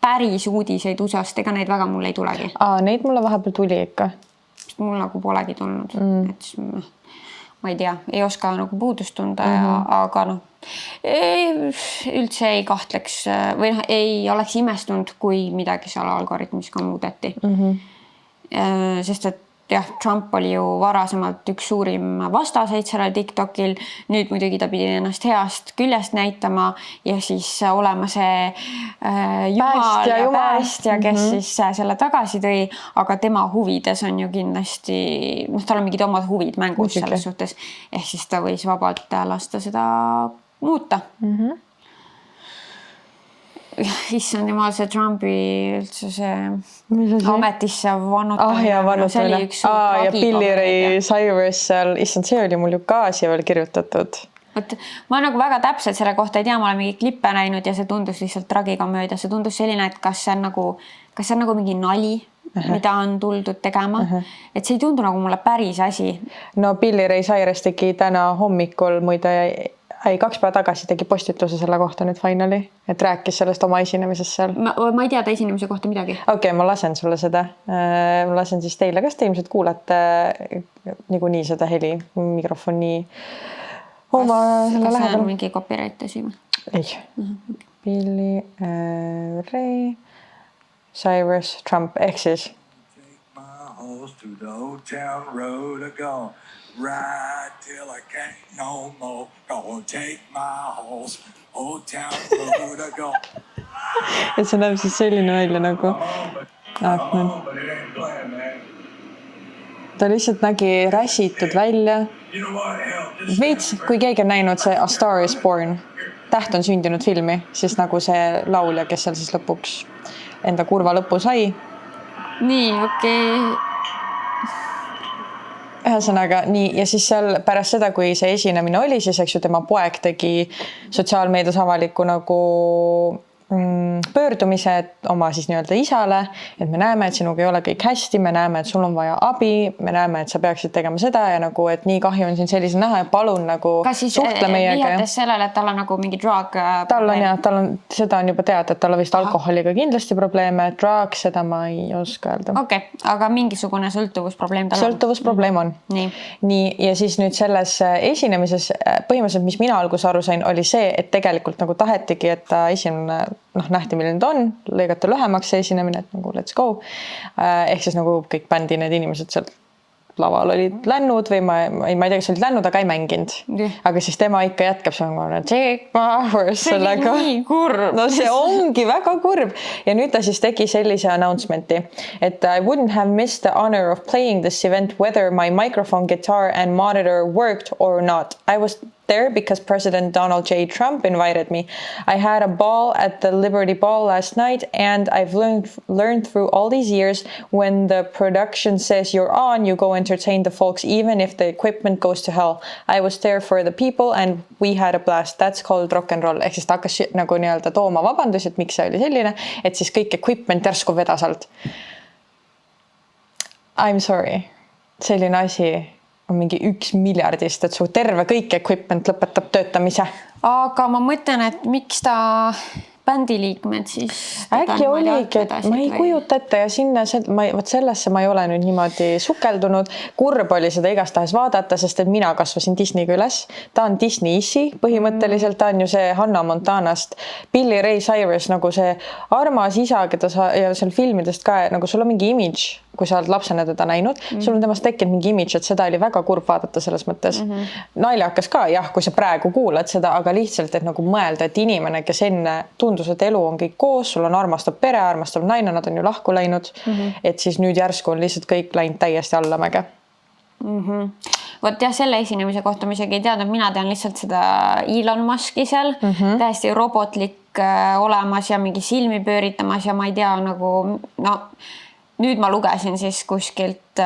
Speaker 2: päris uudiseid USA-st, ega neid väga mulle ei tulegi.
Speaker 3: Neid mulle vahepeal tuli ikka.
Speaker 2: Mul nagu polegi tulnud. Et ma ei tea, ei oska nagu puudust tunda, aga üldse ei kahtleks või ei oleks imestunud, kui midagi seal algoritmis ka muudeti. Sest et jah, Trump oli ju varasemalt üks suurim vastaseid sellel TikTokil, nüüd muidugi ta pidi ennast heast küljest näitama ja siis olema see jumal ja päästja, kes siis selle tagasi tõi, aga tema huvides on ju kindlasti, tal on mingid omad huvid mängus selles suhtes, ehk siis ta võis vabalt lasta seda muuta. Issand jumal, see Trumpi üldse see ametisse vannutamine, see oli üks suur
Speaker 3: ja Billy Ray Cyrus seal, issand, see oli mul ju ka siia veel kirjutatud.
Speaker 2: Ma nagu väga täpselt selle kohta ei tea, ma olen mingi klippe näinud ja see tundus lihtsalt tragikomöödia, see tundus selline, et kas see on nagu mingi nali, mida on tuldud tegema, et see ei tundu nagu mulle päris asi.
Speaker 3: No Billy Ray Cyrus tegi täna hommikul muide 2 päeva tagasi tegi postituse selle kohta nüüd finali, et rääkis sellest oma esinemisest seal.
Speaker 2: Ma ei tea ta esinemise kohta midagi.
Speaker 3: Okei, ma lasen sulle seda. Ma lasen siis teile, kas te ilmselt kuulate niikuinii seda heli mikrofoni oma selle lähedal?
Speaker 2: Kas see on mingi copyright asi?
Speaker 3: Ei. Billy Ray Cyrus Trump, ehk siis
Speaker 4: ride till I can't no more. Gonna take my horse, old town road I go.
Speaker 3: Et see näeb siis selline välja nagu ta lihtsalt nägi räsitud välja. Veits, kui keegi on näinud see A Star is Born, Täht on sündinud filmi, siis nagu see laulja, kes seal siis lõpuks enda kurva lõpu sai.
Speaker 2: Nii, okei.
Speaker 3: Ühesõnaga nii, ja siis seal pärast seda, kui see esinemine oli, siis eks ju tema poeg tegi sotsiaalmeedias avaliku nagu pöördumise oma siis nii-öelda isale, et me näeme, et sinuga ei ole kõik hästi, me näeme, et sul on vaja abi, me näeme, et sa peaksid tegema seda ja nagu, et nii kahju on siin sellise näha ja palun nagu suhtle meiega.
Speaker 2: Vihates sellele, et tal on nagu mingi drug
Speaker 3: tal on, seda on juba teada, et tal on vist alkoholiga kindlasti probleeme, drug, seda ma ei oska öelda.
Speaker 2: Okei, aga mingisugune sõltuvusprobleem tal on?
Speaker 3: Sõltuvusprobleem on. Nii, ja siis nüüd selles esinemises põhimõtteliselt, mis mina alguses aru sain, oli see, et tegelikult nagu tahetigi, et ta esimene nähti, milline ta on, lõigata lühemaks see esinemine, et nagu let's go. Ehk siis nagu kõik bändi need inimesed sealt laval olid lännud või ma ei tea, kas olid lännud, aga ei mänginud. Aga siis tema ikka jätkab see
Speaker 2: nii kurb.
Speaker 3: No see ongi väga kurb. Ja nüüd ta siis tegi sellise announcement'i, et I wouldn't have missed the honor of playing this event whether my microphone, guitar and monitor worked or not. I was there because President Donald J. Trump invited me. I had a ball at the Liberty Ball last night and I've learned through all these years when the production says you're on, you go entertain the folks even if the equipment goes to hell. I was there for the people and we had a blast. That's called rock and roll. Ehk siis ta hakkas nagu nii-öelda tooma vabandusi, et miks see oli selline, et siis kõik equipment järsku vedas alt. I'm sorry. Selline asi on mingi 1 miljardist, et su terve kõik equipment lõpetab töötamise.
Speaker 2: Aga ma mõtlen, et miks ta bändiliikmed siis...
Speaker 3: Äkki oligi, et ma ei kujuta ette ja sinna, sellesse ma ei ole nüüd niimoodi sukeldunud. Kurb oli seda igastahes vaadata, sest et mina kasvasin Disneyga üles. Ta on Disney isi põhimõtteliselt, ta on ju see Hannah Montanast. Billy Ray Cyrus, nagu see armas isa, keda sa ja seal filmidest ka, nagu sul on mingi image, kui sa oled lapsena teda näinud, sul on temast tekkinud mingi image, et seda oli väga kurb vaadata selles mõttes. Naljakas ka, jah, kui sa praegu kuulad seda, aga lihtsalt, et nagu mõelda, et inimene, kes enne tundus, et elu on kõik koos, sul on armastav pere, armastav naine, nad on ju lahku läinud, et siis nüüd järsku on lihtsalt kõik läinud täiesti allamäge.
Speaker 2: Vot jah, selle esinemise kohta ma isegi ei teadnud, mina tean lihtsalt seda Elon Muski seal, täiesti robotlik olemas ja mingi silmi pööritamas ja ma ei tea nagu, nüüd ma lugesin siis kuskilt,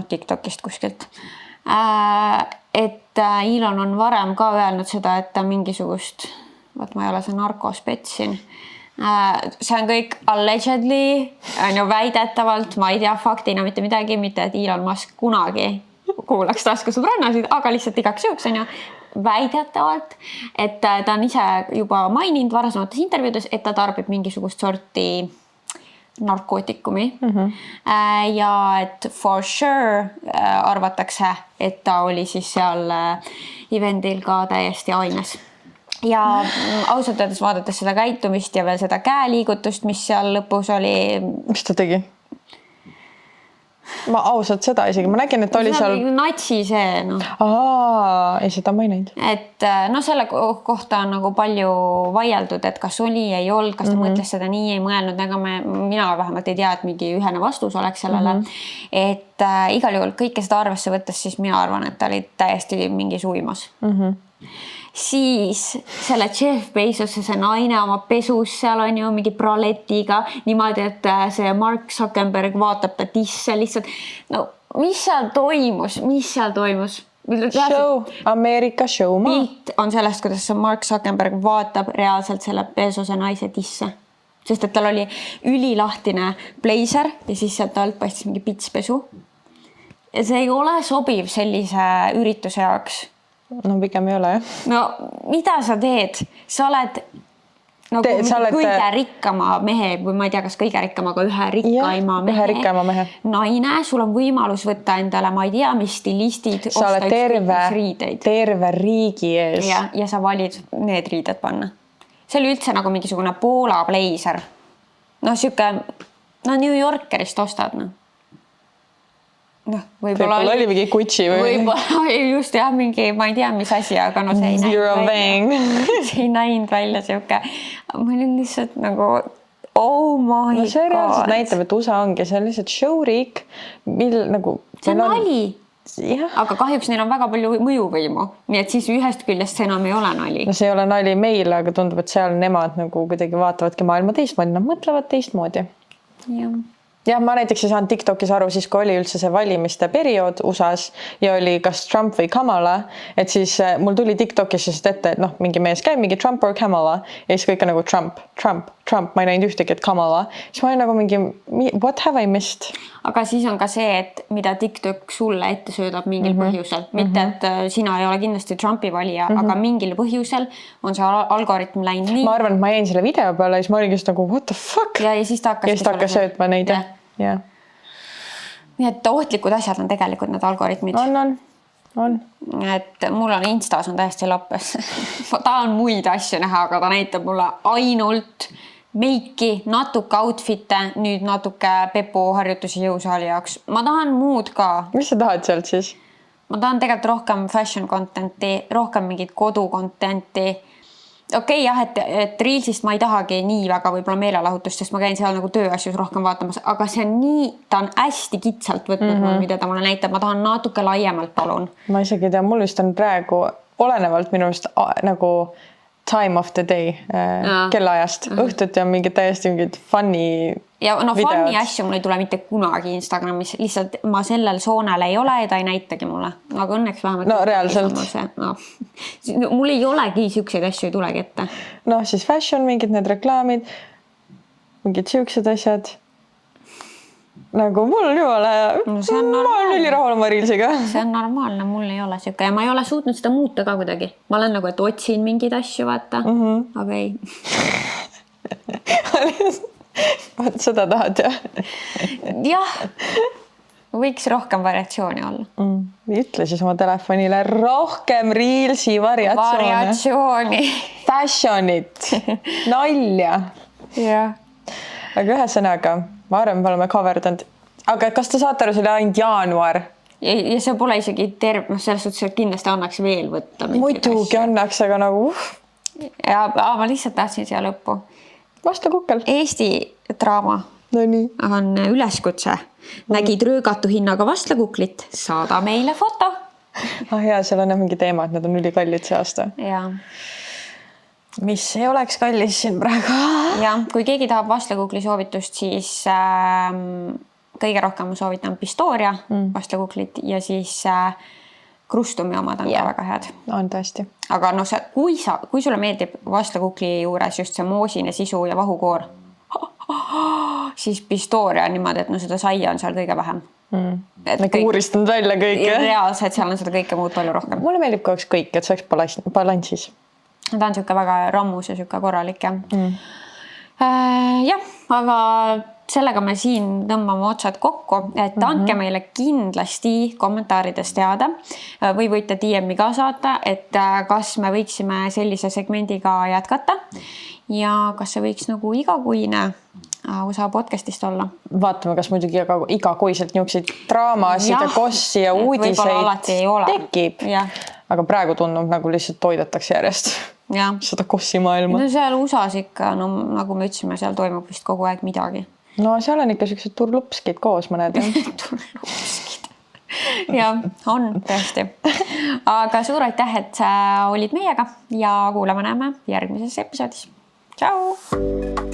Speaker 2: TikTokist kuskilt, et Elon on varem ka öelnud seda, et ta mingisugust, ma ei ole see narkospets siin, see on kõik allegedly, on ju väidetavalt, ma ei tea faktina mitte midagi, mitte et Elon Musk kunagi kuulaks taskusõbrannasid, aga lihtsalt igaks juhuks on ju väidetavalt, et ta on ise juba maininud varasemates intervjuudes, et ta tarbib mingisugust sorti narkootikumi ja et for sure arvatakse, et ta oli siis seal evendil ka täiesti aines. Ja ausalt öeldes vaadates seda käitumist ja veel seda käeliigutust, mis seal lõpus oli.
Speaker 3: Mis ta tegi? ma ausalt seda isegi, ma nägin, et oli seal...
Speaker 2: Natsi see, noh.
Speaker 3: Ei, seda ma ei näinud.
Speaker 2: Et no selle kohta on nagu palju vaieldud, et kas oli, ei olnud, kas ta mõtles seda nii, ei mõelnud, ega mina vähemalt ei tea, et mingi ühene vastus oleks sellele. Et igal juhul kõike seda arvesse võttes, siis mina arvan, et ta oli täiesti mingis uimas. Siis selle Jeff Bezos, see naine oma pesus, seal on ju mingi braletiga niimoodi, et see Mark Zuckerberg vaatab ta tisse lihtsalt. No, mis seal toimus?
Speaker 3: Show, Ameerika show ma.
Speaker 2: Pilt on sellest, kuidas see Mark Zuckerberg vaatab reaalselt selle Bezose naise tisse. Sest et tal oli ülilahtine blazer ja siis sealt alt paistis mingi pitspesu. Ja see ei ole sobiv sellise ürituse jaoks.
Speaker 3: No pigem ei ole, jah.
Speaker 2: No mida sa teed? Sa oled nagu kõige rikkama mehe või ma ei tea, kas kõige rikkama, aga ühe rikkaima mehe naine. Sul on võimalus võtta endale, ma ei tea, mis stilistid.
Speaker 3: Sa oled terve riigi ees.
Speaker 2: Ja sa valid need riided panna. See oli üldse nagu mingisugune Poola blazer. No siuke, New Yorkerist ostad,
Speaker 3: võib-olla oli mingi Gucci või?
Speaker 2: Võib-olla oli just jah, mingi, ma ei tea, mis asi, aga no see ei näinud välja siuke. Ma olin lihtsalt nagu, oh my god.
Speaker 3: See reaalselt näitab, et USA ongi, see on lihtsalt showriik, nagu...
Speaker 2: See on nali. Aga kahjuks neil on väga palju mõjuvõimu. Nii et siis ühest küljest see enam ei ole nali.
Speaker 3: No see ei ole nali meile, aga tundub, et seal nemad nagu kuidagi vaatavadki maailma teistmoodi, nad mõtlevad teistmoodi. Ja ma näiteks ei saanud TikTokis aru siis, kui oli üldse see valimiste periood USAs ja oli kas Trump või Kamala, et siis mul tuli TikTokis siis ette, et mingi mees käib, mingi Trump or Kamala ja siis kõik on nagu Trump, ma ei näinud ühtegi, et Kamala. Siis ma olin nagu mingi, what have I missed?
Speaker 2: Aga siis on ka see, et mida TikTok sulle ette söödab mingil põhjusel. Mitte, et sina ei ole kindlasti Trumpi valija, aga mingil põhjusel on see algoritm läinud nii.
Speaker 3: Ma arvan, et ma jäin selle video peale ja siis ma olin just nagu, what the fuck?
Speaker 2: Ja siis ta
Speaker 3: hakkas söötma neid. Yeah.
Speaker 2: Nii et ohtlikud asjad on tegelikult need algoritmid.
Speaker 3: On.
Speaker 2: Et mul on Instas on täiesti lappes. Ma tahan muid asju näha, aga ta näitab mulle ainult meiki, natuke outfit'e, nüüd natuke Pepu harjutusi jõusaali jaoks. Ma tahan muud ka.
Speaker 3: Mis sa tahad sealt siis?
Speaker 2: Ma tahan tegelikult rohkem fashion contenti, rohkem mingit kodu contenti. Okei, jah, et Reelsist ma ei tahagi nii väga võib-olla meelelahutust, sest ma käin seal nagu tööasjus rohkem vaatamas, aga see on nii, ta on hästi kitsalt võtnud mida ta mulle näitab, ma tahan natuke laiemalt palun.
Speaker 3: Ma isegi tea, mul vist on praegu olenevalt minu vist nagu time of the day kellaajast. Õhtut ja mingid täiesti mingid funny
Speaker 2: ja
Speaker 3: videod.
Speaker 2: Funny asju mul ei tule mitte kunagi Instagramis, lihtsalt ma sellel soonel ei ole ja ta ei näitagi mulle. Aga õnneks vähemalt...
Speaker 3: No reaalselt.
Speaker 2: Mul ei olegi siukseid asju, ei tulegi ette.
Speaker 3: No siis fashion, mingid need reklaamid, mingid siuksed asjad. Nagu mul jumala, ma olen üli rahul oma Reelsiga.
Speaker 2: See on normaalne, mul ei ole siuke ja ma ei ole suutnud seda muuta ka kuidagi. Ma olen nagu, et otsin mingeid asju, vaata, aga ei.
Speaker 3: Seda tahad, jah?
Speaker 2: Jah, võiks rohkem variatsiooni olla.
Speaker 3: Ütle siis oma telefonile rohkem Reelsi variatsiooni. Fashionit, nalja.
Speaker 2: Jah.
Speaker 3: Aga ühesõnaga, ma arvan, me oleme coverdanud. Aga kas te saate aru, see oli ainult jaanuar?
Speaker 2: Ja see pole isegi terve, selles suhtes, et kindlasti annaks veel võtta.
Speaker 3: Muidugi annaks, aga nagu...
Speaker 2: Ja ma lihtsalt tahtsin siia lõppu.
Speaker 3: Vasta kukkel.
Speaker 2: Eesti draama on üleskutse. Nägid röögatu hinnaga vastlakuklit, saada meile foto.
Speaker 3: Ja, seal on mingi teema, et need on ülikallid see aasta.
Speaker 2: Jaa.
Speaker 3: Mis ei oleks kallis siin praegu.
Speaker 2: Ja, kui keegi tahab vastlakukli soovitust, siis kõige rohkem soovitan Pistoria vastlakuklit ja siis Krustumi omad on ka väga head.
Speaker 3: On tõesti.
Speaker 2: Aga no kui sulle meeldib vastlakukli juures just see moosine sisu ja vahukoor, siis Pistoria on niimoodi, et no seda saia on seal kõige vähem.
Speaker 3: Nagu uuristanud välja kõike.
Speaker 2: Reaalselt seal on seda kõike muud palju rohkem.
Speaker 3: Mulle meeldib kogu kõik, et see oleks balansis.
Speaker 2: Ta on siuke väga rammus ja siuke korralik. Jah, aga sellega me siin tõmbame otsad kokku, et andke meile kindlasti kommentaarides teada või võite DM-i ka saata, et kas me võiksime sellise segmendiga jätkata ja kas see võiks nagu igakuine USA podcastist olla.
Speaker 3: Vaatame, kas muidugi igakuiselt niisuguseid draamasid ja kossi ja uudiseid tekib. Aga praegu tundub nagu lihtsalt toidetakse järjest seda kossi maailma.
Speaker 2: No seal USAs ikka, no nagu me ütlesime, seal toimub vist kogu aeg midagi.
Speaker 3: No seal on ikka sellised turlupskid koos mõned.
Speaker 2: Turlupskid. Jah, on tõesti. Aga suur aitäh, et sa olid meiega ja kuulame näeme järgmises episoodis. Tšau!